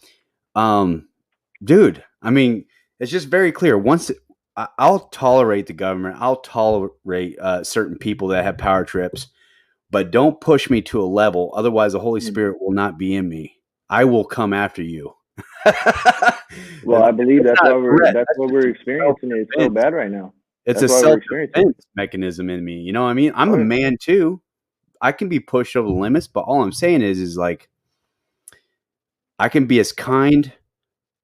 Um, Dude, I mean, it's just very clear. I'll tolerate the government, I'll tolerate certain people that have power trips, but don't push me to a level. Otherwise, the Holy Mm-hmm. Spirit will not be in me. I will come after you. Well, I believe That's that's not why a threat. That's we're just a self experiencing it so defense. bad right now. It's That's a why we're self experiencing it. defense mechanism in me. You know what I mean? I'm Oh a yeah. man too. I can be pushed over the limits, but all I'm saying is like I can be as kind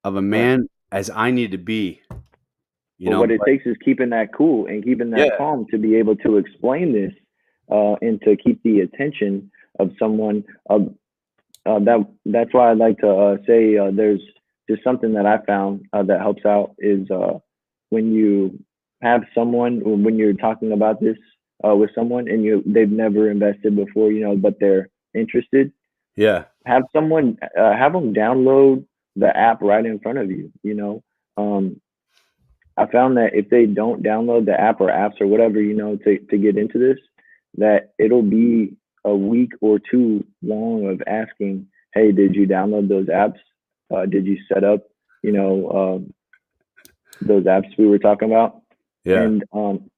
of a Right. man as I need to be. But what it But takes is keeping that cool and keeping that yeah, calm to be able to explain this, and to keep the attention of someone. That's why I like to say, there's just something that I found that helps out is when you have someone, when you're talking about this with someone, and they've never invested before, but they're interested. yeah. Have them download the app right in front of you. I found that if they don't download the app or apps or whatever, to get into this, that it'll be a week or two long of asking, hey, did you download those apps? Did you set up, you know, those apps we were talking about? Yeah. And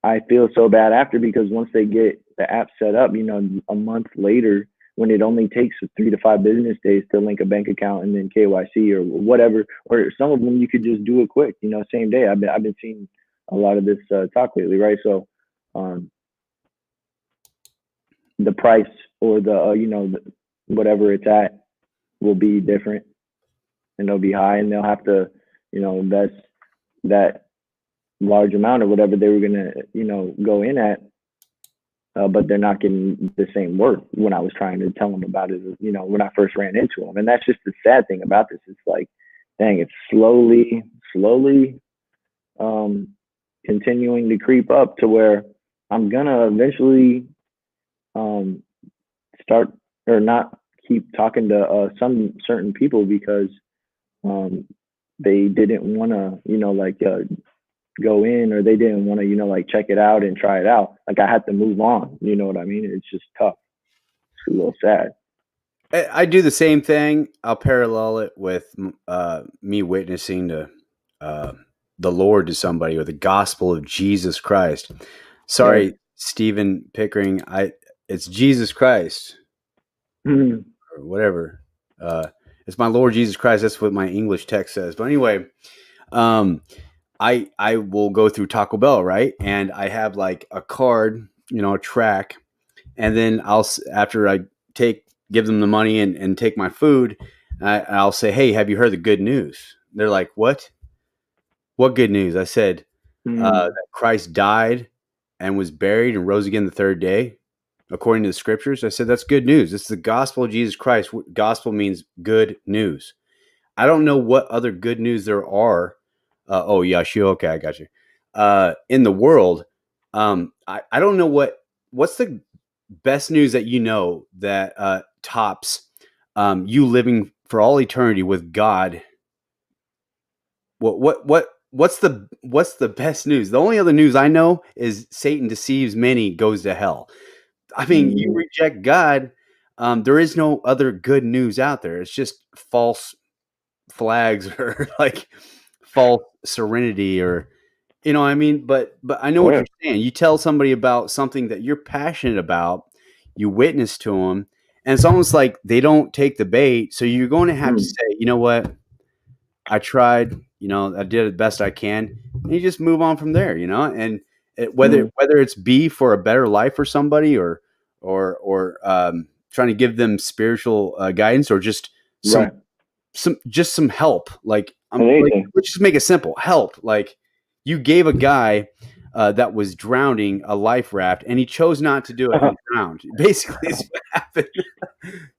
I feel so bad after, because once they get the app set up, a month later, when it only takes 3 to 5 business days to link a bank account and then KYC or whatever, or some of them you could just do it quick, same day. I've been seeing a lot of this talk lately, right? So, um, the price or whatever it's at will be different, and they'll be high, and they'll have to invest that large amount or whatever they were gonna go in at, but they're not getting the same worth. When I was trying to tell them about it, when I first ran into them, and that's just the sad thing about this. It's like, dang, it's slowly um, continuing to creep up to where I'm gonna eventually um, start or not keep talking to some certain people because um, they didn't want to, go in, or they didn't want to, like check it out and try it out. Like I had to move on. You know what I mean? It's just tough. It's a little sad. I do the same thing. I'll parallel it with me witnessing to uh, the Lord to somebody, or the gospel of Jesus Christ. Right. Sorry, Stephen Pickering. It's Jesus Christ Mm, or whatever. Uh, it's my Lord Jesus Christ. That's what my English text says. But anyway, um, I will go through Taco Bell, right? And I have like a card, a track, and then after I give them the money and take my food, I'll say, "Hey, have you heard the good news?" They're like, "What? What good news?" I said, mm, "That Christ died and was buried and rose again the third day, according to the scriptures." I said, "That's good news. This is the gospel of Jesus Christ. Gospel means good news. I don't know what other good news there are. Oh, Yashio, okay, I got you. In the world, I don't know what's the best news that that tops you living for all eternity with God. What's the best news? The only other news I know is Satan deceives many, goes to hell. I mean, you mm, reject God. There is no other good news out there. It's just false flags or like false serenity, or what I mean. But I know what yeah. you're saying. You tell somebody about something that you're passionate about, you witness to them, and it's almost like they don't take the bait. So you're going to have to Mm, say, you know what, I tried. I did the best I can, and you just move on from there. And whether mm, it's be for a better life for somebody, or trying to give them spiritual guidance, or just some right. some help. Like Anything. let's just make it simple. Help. Like you gave a guy that was drowning a life raft, and he chose not to do it and drowned. Basically, is what happened.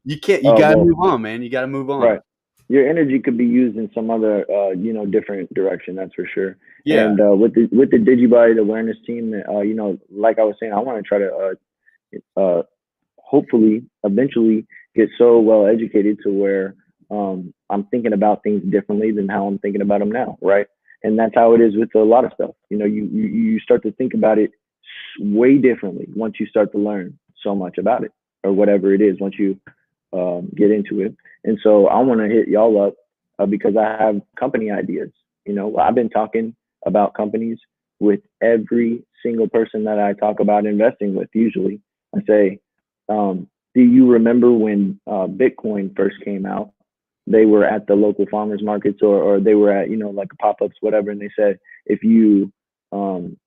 You can't. You got to Well, move on, man. You got to move on. right. Your energy could be used in some other, different direction. That's for sure. Yeah. And with the DigiByte awareness team, like I was saying, I want to try to hopefully eventually get so well educated to where I'm thinking about things differently than how I'm thinking about them now, right? And that's how it is with a lot of stuff. You start to think about it way differently once you start to learn so much about it, or whatever it is, once you get into it. And so I want to hit y'all up because I have company ideas. I've been talking about companies with every single person that I talk about investing with. Usually, I say, "Do you remember when Bitcoin first came out? They were at the local farmers markets, or they were at like pop ups, whatever, and they said, if you um,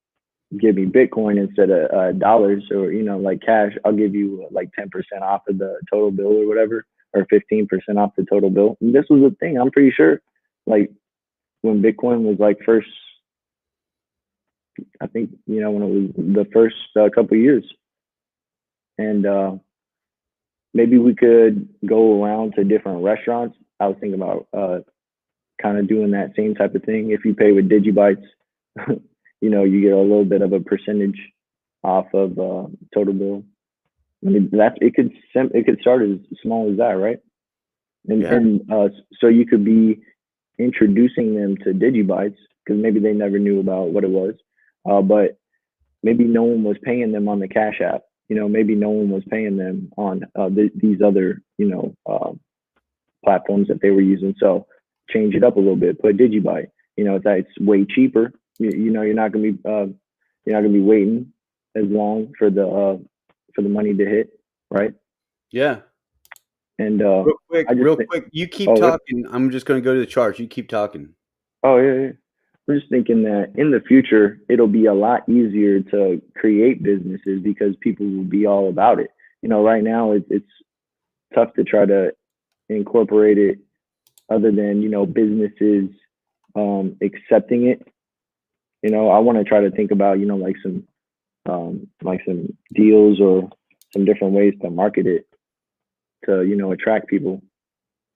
give me Bitcoin instead of dollars, or like cash, I'll give you like 10% off of the total bill or whatever, or 15% off the total bill." And this was a thing. I'm pretty sure, like when Bitcoin was like first, I think when it was the first couple of years, and maybe we could go around to different restaurants. I was thinking about kind of doing that same type of thing. If you pay with DigiBytes, you get a little bit of a percentage off of total bill. I mean, it could start as small as that, right? And Yeah. and so you could be introducing them to DigiBytes because maybe they never knew about what it was, but maybe no one was paying them on the Cash App. Maybe no one was paying them on these other platforms that they were using. So change it up a little bit. Put DigiByte. It's way cheaper. You're not gonna be waiting as long for the money to hit, right? Yeah. And Real quick, I just real think, quick. You keep oh, talking. I'm just going to go to the charts. You keep talking. oh yeah, yeah. I'm just thinking that in the future it'll be a lot easier to create businesses because people will be all about it. right now it's tough to try to incorporate it other than businesses accepting it. I want to try to think about like some deals or some different ways to market it to attract people.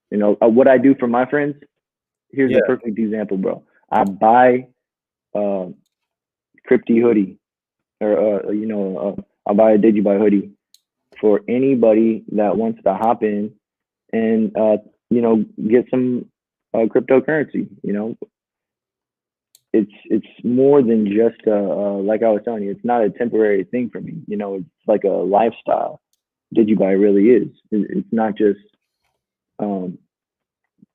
What I do for my friends. Here's a Yeah. perfect example, bro. I buy uh Crypty hoodie or I buy a DigiByte hoodie for anybody that wants to hop in and get some cryptocurrency. It's more than just like I was telling you, it's not a temporary thing for me. It's like a lifestyle. DigiByte really is. It's not just um,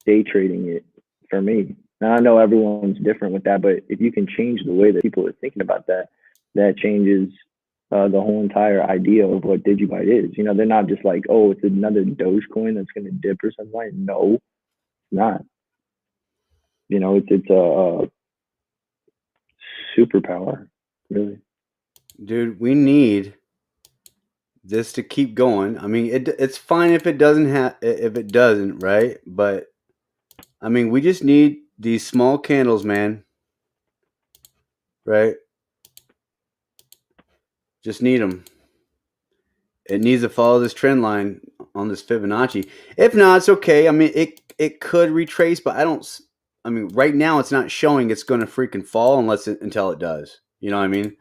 day trading it for me. And I know everyone's different with that, but if you can change the way that people are thinking about that, that changes the whole entire idea of what DigiByte is. They're not just like, oh, it's another Dogecoin that's going to dip or something. Like, no, it's not. It's a superpower, really. Dude, we need this to keep going. I mean, it's fine if it doesn't if it doesn't, right? But I mean, we just need these small candles, man. Right? Just need them. It needs to follow this trend line on this Fibonacci. If not, it's okay. I mean, it could retrace, but I don't. I mean, right now it's not showing it's going to freaking fall until it does. You know what I mean?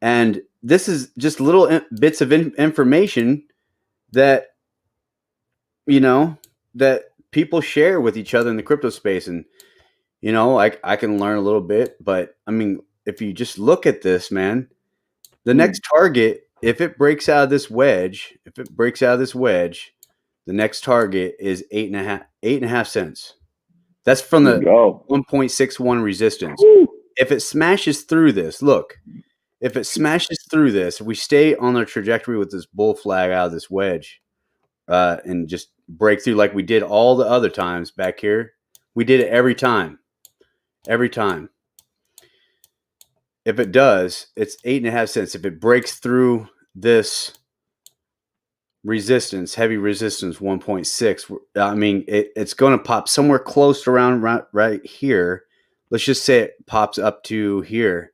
And this is just little bits of information that you know that people share with each other in the crypto space, and I can learn a little bit. But I mean, if you just look at this, man, the Mm. next target, if it breaks out of this wedge, the next target is 8.5 cents. That's from Let's the go. 1.61 resistance. Woo. If it smashes through this, look, if it smashes through this, if we stay on the trajectory with this bull flag out of this wedge, and just break through like we did all the other times back here, we did it every time. Every time. If it does, it's 8.5 cents. If it breaks through this resistance, heavy resistance 1.6, I mean, it's going to pop somewhere close around right here. Let's just say it pops up to here,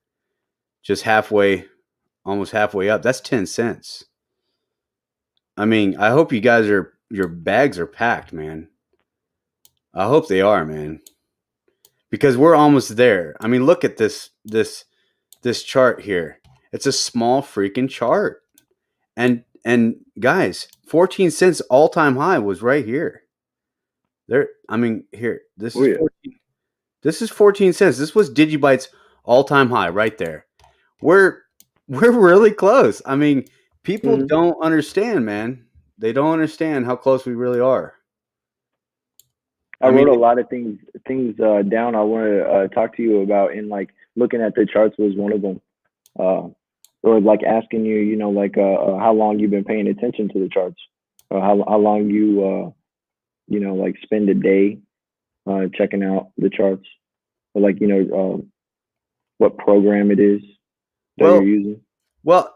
just halfway, almost halfway up. That's 10 cents. I mean, I hope your bags are packed, man. I hope they are, man, because we're almost there. I mean, look at this chart here. It's a small freaking chart. And guys, 14 cents all-time high was right here. There, I mean, here. This Oh is yeah. 14. This is 14 cents. This was DigiByte's all-time high right there. We're we're really close. I mean, people Hmm. don't understand, man. They don't understand how close we really are. I I mean, wrote a lot of things down. I want to talk to you about, and like looking at the charts was one of them. Uh, or like asking you, like how long you've been paying attention to the charts, or how long you like spend a day checking out the charts, or like what program it is that you're well, using.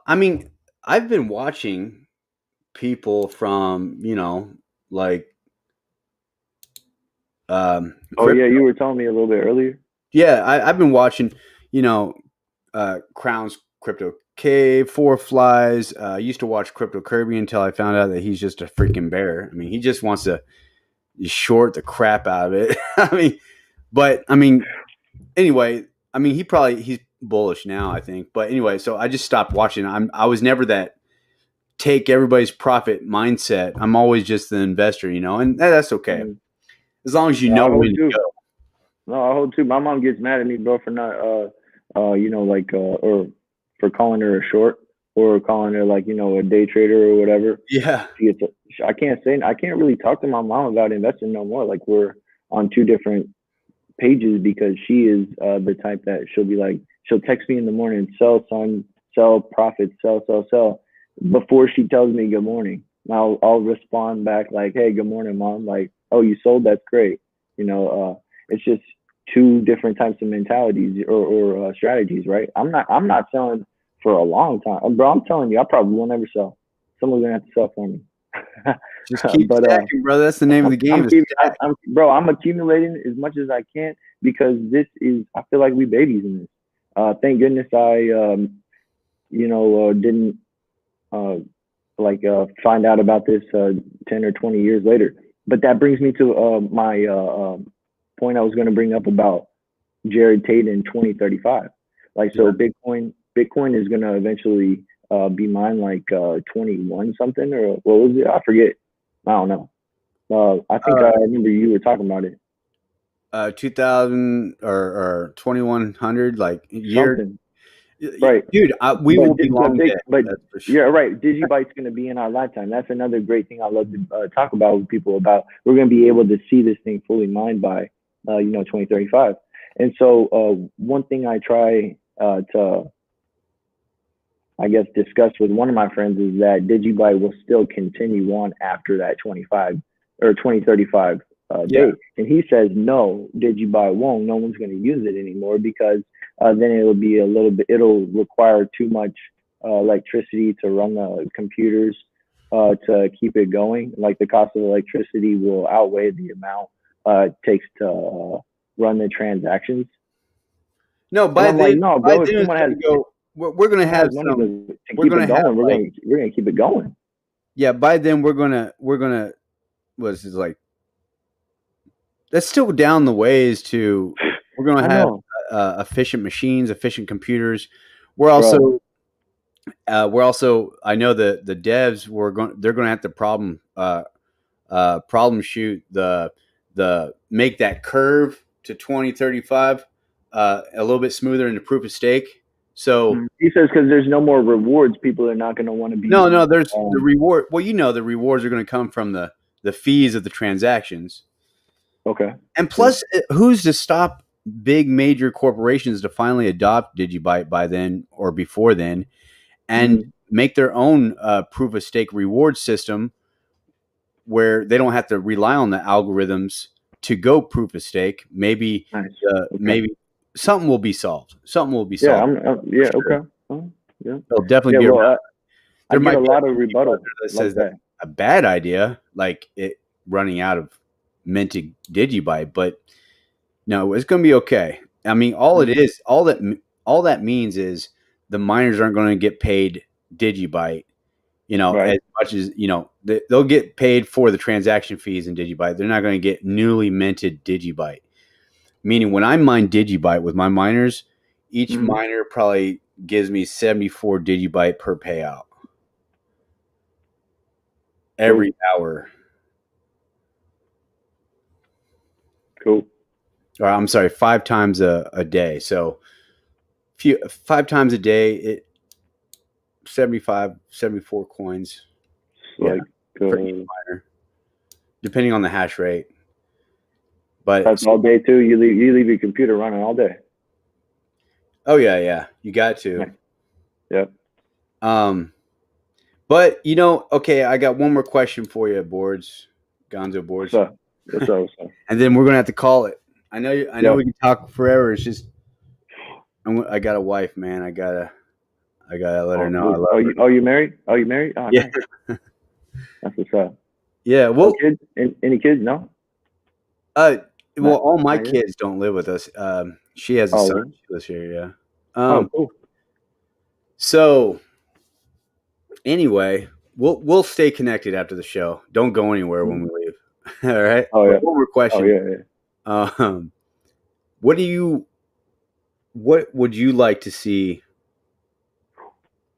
I mean, I've been watching people from, like Oh yeah, crypto. you were telling me a little bit earlier. Yeah, I've been watching, you know, Crown's Crypto Cave, Four Flies. I used to watch Crypto Kirby until I found out that he's just a freaking bear. I mean, he just wants to short the crap out of it. I mean, but I mean, anyway, I mean, he's bullish now, I think. But anyway, so I just stopped watching. I was never that take everybody's profit mindset. I'm always just the investor, and that's okay Mm. as long as you No, know I when hold to too. go. No, I hold too. My mom gets mad at me, bro, for not like or for calling her a short or calling her like a day trader or whatever. Yeah, She gets. I can't really talk to my mom about investing no more. Like we're on two different pages because she is the type that she'll be like, she'll text me in the morning, sell, son, sell, profit, sell, sell, sell, before she tells me good morning. I'll respond back like, hey, good morning, mom. Like, oh, you sold? That's great. It's just two different types of mentalities or strategies, right? I'm not selling for a long time, bro. I'm telling you, I probably won't ever sell. someone's gonna have to sell for me. Just keep But stacking, brother. That's the name of the game. I'm Is keeping, stack. bro. I'm accumulating as much as I can because this is. I feel like we babies in this. Thank goodness I, didn't uh, find out about this 10 or 20 years later. But that brings me to my point I was going to bring up about Jared Tate in 2035. Like, so Yeah. Bitcoin is going to eventually be mined like 21 something, or what was it? I forget. I don't know. I think Uh, I remember you were talking about it. 2000 or 2100, like year. Something, right? Dude, we will be long dead. But That's for yeah, sure. right. DigiByte's going to be in our lifetime. That's another great thing I love to talk about with people about. We're going to be able to see this thing fully mined by 2035. And so one thing I try to, I guess, discuss with one of my friends is that DigiByte will still continue on after that 25 or 2035 Yeah. date. And he says, no, DigiByte won't. No one's going to use it anymore because then it'll be it'll require too much electricity to run the computers to keep it going. Like the cost of electricity will outweigh the amount it takes to run the transactions. No, And I'm like, no, by bro, if then it's someone has going to go. We're going to has have money some. to We're keep going it to have going, like, we're gonna keep it going. yeah. By then we're gonna. What is it like? That's still down the ways to. We're going I to have know, efficient machines, efficient computers. We're bro. also we're also. I know the devs were going. They're going to have to problem shoot the make that curve to 2035 a little bit smoother into proof of stake. So He says because there's no more rewards, people are not going to want to no, be. there's the reward. Well, the rewards are going to come from the fees of the transactions, Okay, and cool. plus, who's to stop big major corporations to finally adopt DigiByte by then or before then, and Mm-hmm. make their own proof of stake reward system where they don't have to rely on the algorithms to go proof of stake. Maybe Nice. Okay. maybe something will be solved. Something will be Yeah, solved for yeah. sure. Okay. Yeah. They'll definitely Yeah. be around. Well, I There get might a be a lot of few people out rebuttal there that like says that's that. a bad idea, like it running out of minted digibyte, but no, it's going to be okay. I mean, Mm-hmm. all that means is the miners aren't going to get paid digibyte, Right. as much as, they'll get paid for the transaction fees in digibyte. They're not going to get newly minted digibyte. Meaning when I mine digibyte with my miners, each Mm-hmm. miner probably gives me 74 digibyte per payout Cool. every hour. Cool. Or I'm sorry, 5 times a day. So 5 times a day, 75, 74 coins. It's Yeah, like for each miner, depending on the hash rate. But that's all day too. You leave your computer running all day. oh yeah, you got to. Nice. Yep. Um, but okay, I got one more question for you, boards, Gonzo What's boards, up? What's up? What's up? and then we're gonna have to call it. I know Yep. we can talk forever. It's just I got a wife, man. I gotta let her Oh, know I cool. love her. Oh, you married? Oh, you married? Oh, Yeah, nice. That's what's up. yeah. No Well, kids? Any kids? No. uh, well, Not. all my Not yet. kids don't live with us. She has a Oh, son. really? She lives here. Yeah. Oh, Um. cool. So anyway, we'll stay connected after the show. Don't go anywhere when we leave. All right. Oh But yeah. one more Oh question. yeah. Yeah. Um, what do you what would you like to see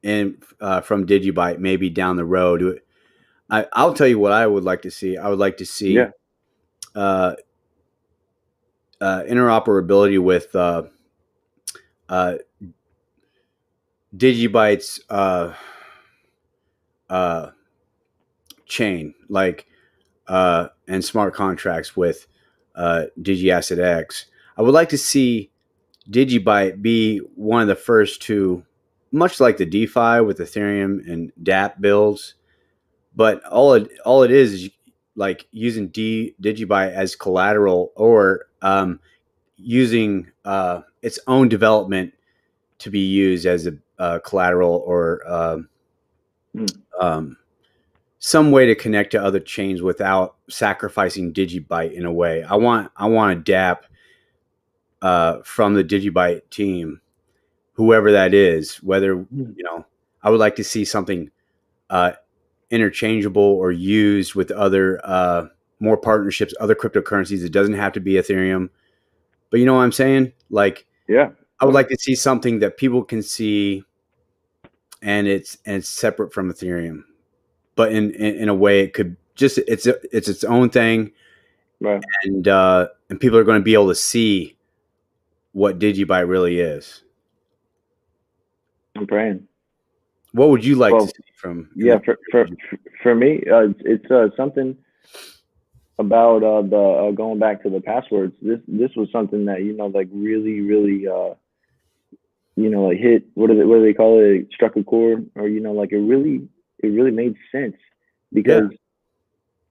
in from DigiByte maybe down the road? I'll tell you what I would like to see. I would like to see Yeah. uh, interoperability with uh, DigiByte's uh, chain, like and smart contracts with DigiAsset X. I would like to see DigiByte be one of the first to, much like the DeFi with Ethereum and DApp builds, but all it is like using DigiByte as collateral or using its own development to be used as a collateral or Mm. um, some way to connect to other chains without sacrificing DigiByte in a way. I want a DApp from the DigiByte team, whoever that is. Whether I would like to see something uh, interchangeable or used with other more partnerships, other cryptocurrencies. It doesn't have to be Ethereum, but you know what I'm saying? Like, Yeah, of I would course. like to see something that people can see, and it's separate from Ethereum, but in a way it could just it's its own thing, Right. and people are going to be able to see what DigiByte really is. I'm praying. What would you like to Well, see from in the yeah, for me, it's something about the going back to the passwords. This was something that like really like hit what do they call it? Struck a chord, or like it really made sense yeah because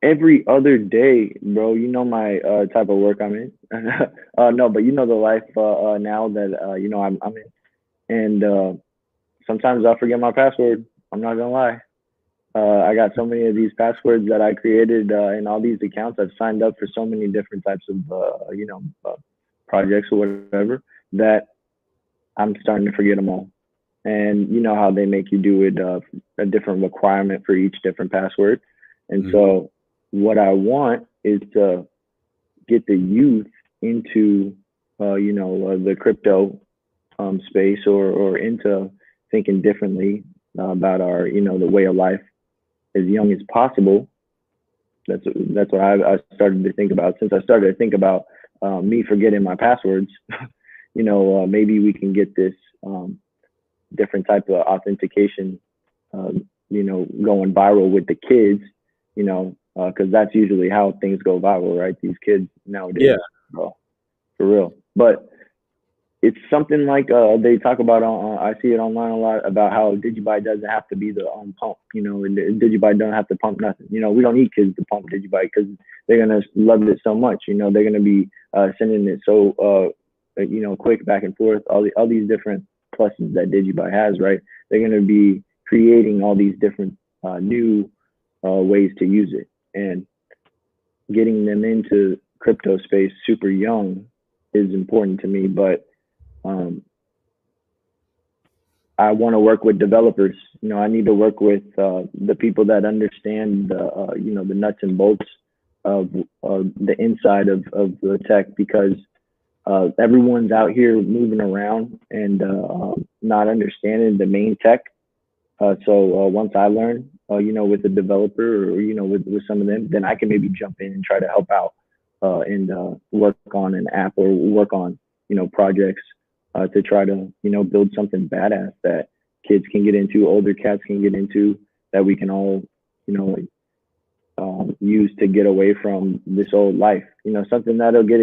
every other day, bro, my type of work I'm in. No, but the life now that I'm in, and sometimes I'll forget my password. I'm not gonna lie. I got so many of these passwords that I created in all these accounts. I've signed up for so many different types of projects or whatever that I'm starting to forget them all. And you know how they make you do it a different requirement for each different password. And Mhm. so what I want is to get the youth into the crypto space, or into thinking differently about our the way of life as young as possible. That's what I started to think about. Since I started to think about me forgetting my passwords, maybe we can get this different type of authentication, going viral with the kids, because that's usually how things go viral, right? These kids Yeah, nowadays, bro, for real. But it's something like they talk about I see it online a lot about how DigiByte doesn't have to be the pump, and DigiByte don't have to pump nothing. We don't need kids to pump DigiByte because they're gonna love it so much. They're gonna be sending it so quick back and forth. All these different pluses that DigiByte has, right? They're gonna be creating all these different new ways to use it, and getting them into crypto space super young is important to me. But um, I want to work with developers. I need to work with the people that understand the nuts and bolts of the inside of the tech, because everyone's out here moving around and not understanding the main tech. So once I learn, with the developer, or with some of them, then I can maybe jump in and try to help out and work on an app, or work on projects to try to build something badass that kids can get into, older cats can get into, that we can all like, use to get away from this old life. Something that'll get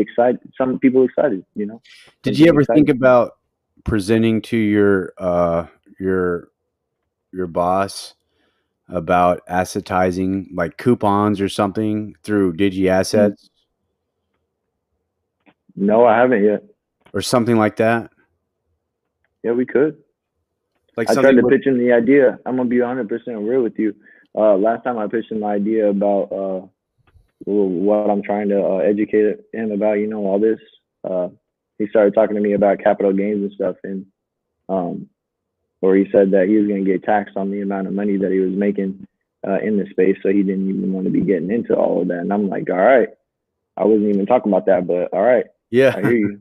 some people excited. did you Something ever think exciting. about presenting to your your boss about assetizing like coupons or something through Digi Mm. Assets No, I haven't yet. or something like that? Yeah, we could. Like I tried something to with pitch in the idea. I'm gonna be 100% real with you. Last time I pitched him the idea about what I'm trying to educate him about, all this. Uh, he started talking to me about capital gains and stuff, and um, or he said that he was going to get taxed on the amount of money that he was making in the space, so he didn't even want to be getting into all of that. And I'm like, all right, I wasn't even talking about that, but all right, yeah. I hear you.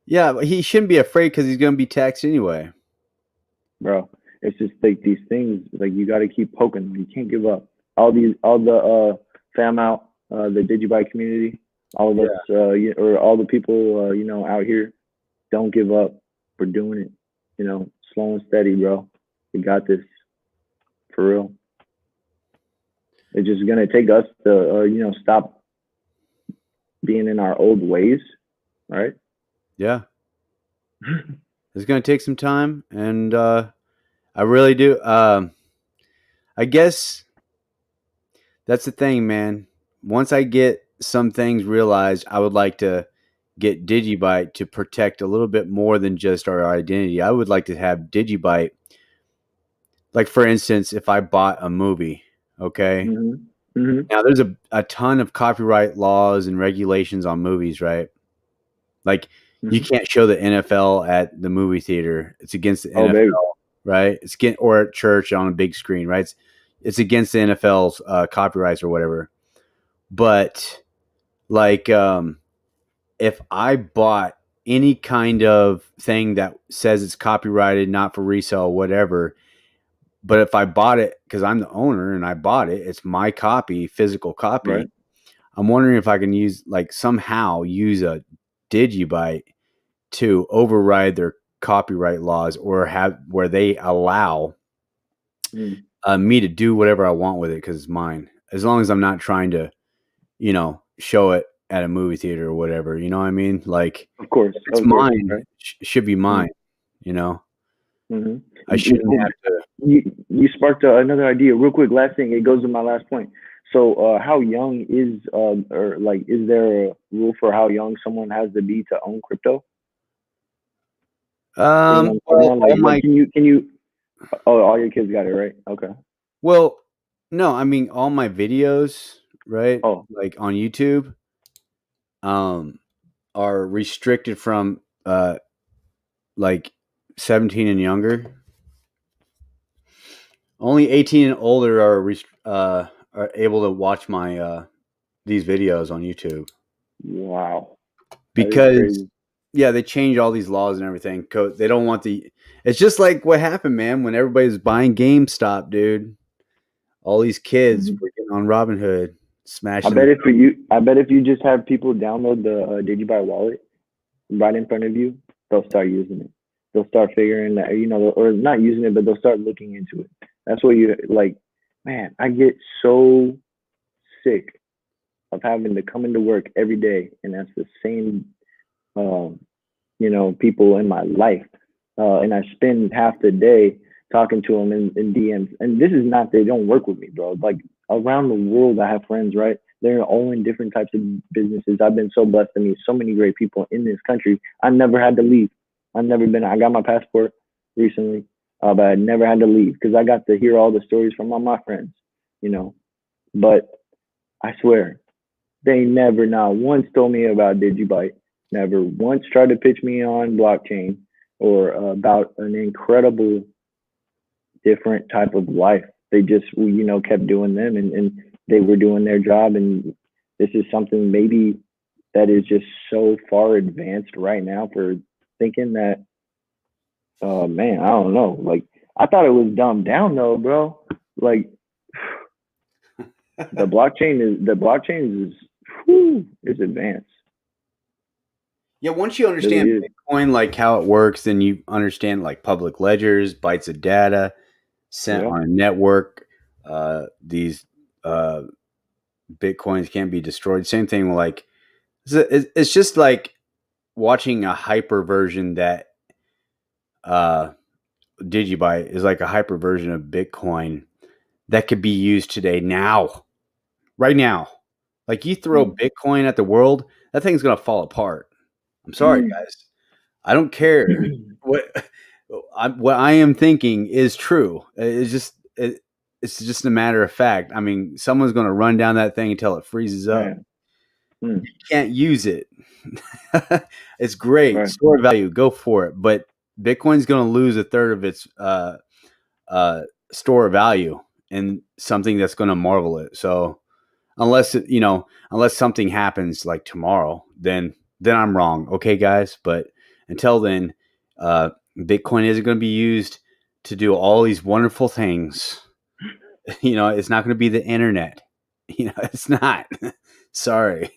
Yeah, but he shouldn't be afraid because he's going to be taxed anyway. Bro, it's just like these things, like you got to keep poking them. You can't give up. All the fam out, the DigiByte community, all of us, Yeah. or all the people, out here, don't give up. We're doing it. Slow and steady, bro. We got this, for real. It's just gonna take us to, stop being in our old ways, right? Yeah. It's going to take some time, and I really do. I guess that's the thing, man. Once I get some things realized, I would like to get DigiByte to protect a little bit more than just our identity. I would like to have DigiByte like for instance, if I bought a movie, okay, Mhm. Mhm. now there's a ton of copyright laws and regulations on movies, right? Like you Mhm. can't show the NFL at the movie theater; it's against the Oh, baby. NFL, right? It's against, or at church on a big screen, right? It's against the NFL's copyrights or whatever. But like, if I bought any kind of thing that says it's copyrighted, not for resale, whatever, but if I bought it because I'm the owner and I bought it, it's my copy, physical copy. Right. I'm wondering if I can use like somehow use a DigiByte to override their copyright laws or have where they allow Mm. me to do whatever I want with it because it's mine. As long as I'm not trying to, show it at a movie theater or whatever. You know what I mean? Like Of course. if it's Of course. mine, Right. it should be mine. Mm. You know, Mhm. I shouldn't have to. You sparked another idea real quick. Last thing, it goes to my last point. So, how young is or like is there a rule for how young someone has to be to own crypto? You know what I'm talking Well, about? all Like my can you? Oh, all your kids got it right. Okay. well, no, I mean all my videos, right? Oh, Like on YouTube, um, are restricted from like 17 and younger. Only 18 and older are able to watch my these videos on YouTube wow, that is because crazy. yeah, they change all these laws and everything. They don't want the. It's just like what happened, man, when everybody's buying GameStop, dude. All these kids Mhm. were getting on Robinhood, I smashing bet them. if you just have people download the DigiBuy wallet right in front of you, they'll start using it. They'll start figuring that, or not using it, but they'll start looking into it. That's what you like. Man, I get so sick of having to come into work every day, and that's the same, um, people in my life. And I spend half the day talking to them in DMs. And this is not they don't work with me, bro. Like around the world, I have friends, right? They're all in different types of businesses. I've been so blessed to meet so many great people in this country. I never had to leave. I've never been. I got my passport recently, but I never had to leave because I got to hear all the stories from all my friends. You know, but I swear they never not once told me about DigiByte. Never once tried to pitch me on blockchain or about an incredible different type of life. They just kept doing them and they were doing their job and this is something maybe that is just so far advanced right now for thinking that man, I don't know. Like I thought it was dumbed down though, bro. Like the blockchain is whew, is advanced. Yeah, once you It really understand is. Bitcoin, like how it works, then you understand like public ledgers, bytes of data sent Yeah. on a network. These uh, Bitcoins can't be destroyed. Same thing with like, it's just like watching a hyper version that uh, Digibyte is like a hyper version of Bitcoin that could be used today, now, right now. Like you throw Mm. Bitcoin at the world, that thing's going to fall apart. I'm sorry, guys. I don't care what what I am thinking is true. It's just a matter of fact. I mean, someone's going to run down that thing until it freezes up. Man. Mm. Can't use it. It's great Right. store value. Go for it. But Bitcoin's going to lose a third of its uh, store value in something that's going to marvel it. So unless something happens like tomorrow, then I'm wrong. Okay, guys. But until then, Bitcoin isn't going to be used to do all these wonderful things. It's not going to be the internet. It's not. Sorry,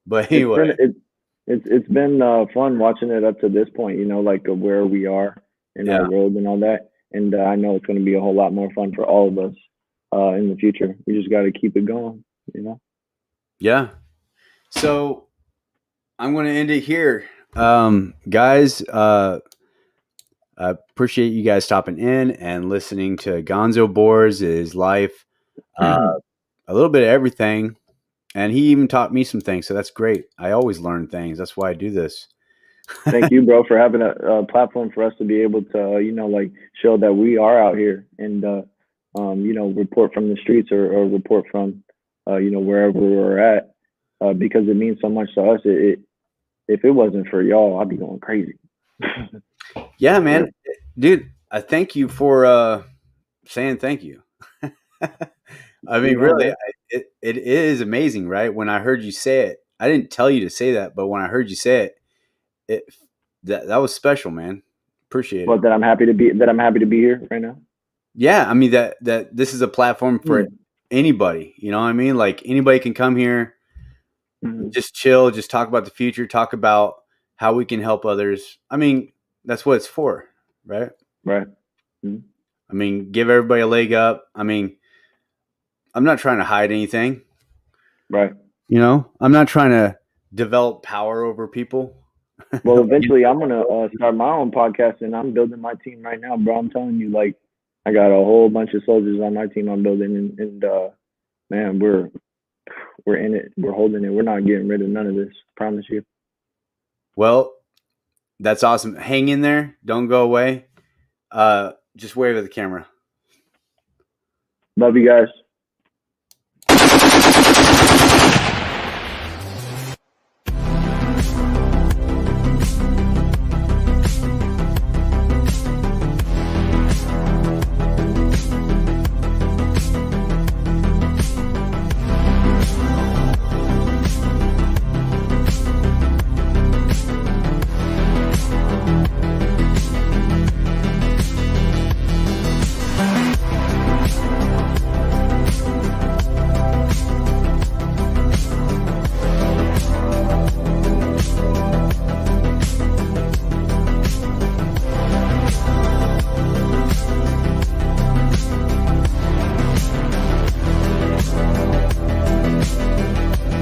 but It's anyway, been it's been fun watching it up to this point. Like where we are in our yeah, world and all that. And I know it's going to be a whole lot more fun for all of us in the future. We just got to keep it going. You know. yeah. So I'm going to end it here, guys. I appreciate you guys stopping in and listening to Gonzo Boars, his life, uh, a little bit of everything. And he even taught me some things. So that's great. I always learn things. That's why I do this. Thank you, bro, for having a platform for us to be able to, like show that we are out here and, report from the streets or report from, wherever we're at, because it means so much to us. If it wasn't for y'all, I'd be going crazy. Yeah, Yeah, man, dude. I thank you for saying thank you. I mean, really, bro. it is amazing, right? When I heard you say it, I didn't tell you to say that, but when I heard you say it, it that was special, man. Appreciate it. But that I'm happy to be here right now. Yeah, I mean that this is a platform for Mm. anybody. You know what I mean? Like anybody can come here, Hmm. just chill, just talk about the future, talk about how we can help others. I mean, that's what it's for, right? Right. Mm. I mean, give everybody a leg up. I mean, I'm not trying to hide anything. Right. You know, I'm not trying to develop power over people. Well, eventually, I'm gonna start my own podcast, and I'm building my team right now, bro. I'm telling you, like, I got a whole bunch of soldiers on my team I'm building, and man, we're in it. We're holding it. We're not getting rid of none of this. Promise you. Well, that's awesome. Hang in there. Don't go away. Just wave at the camera. Love you guys.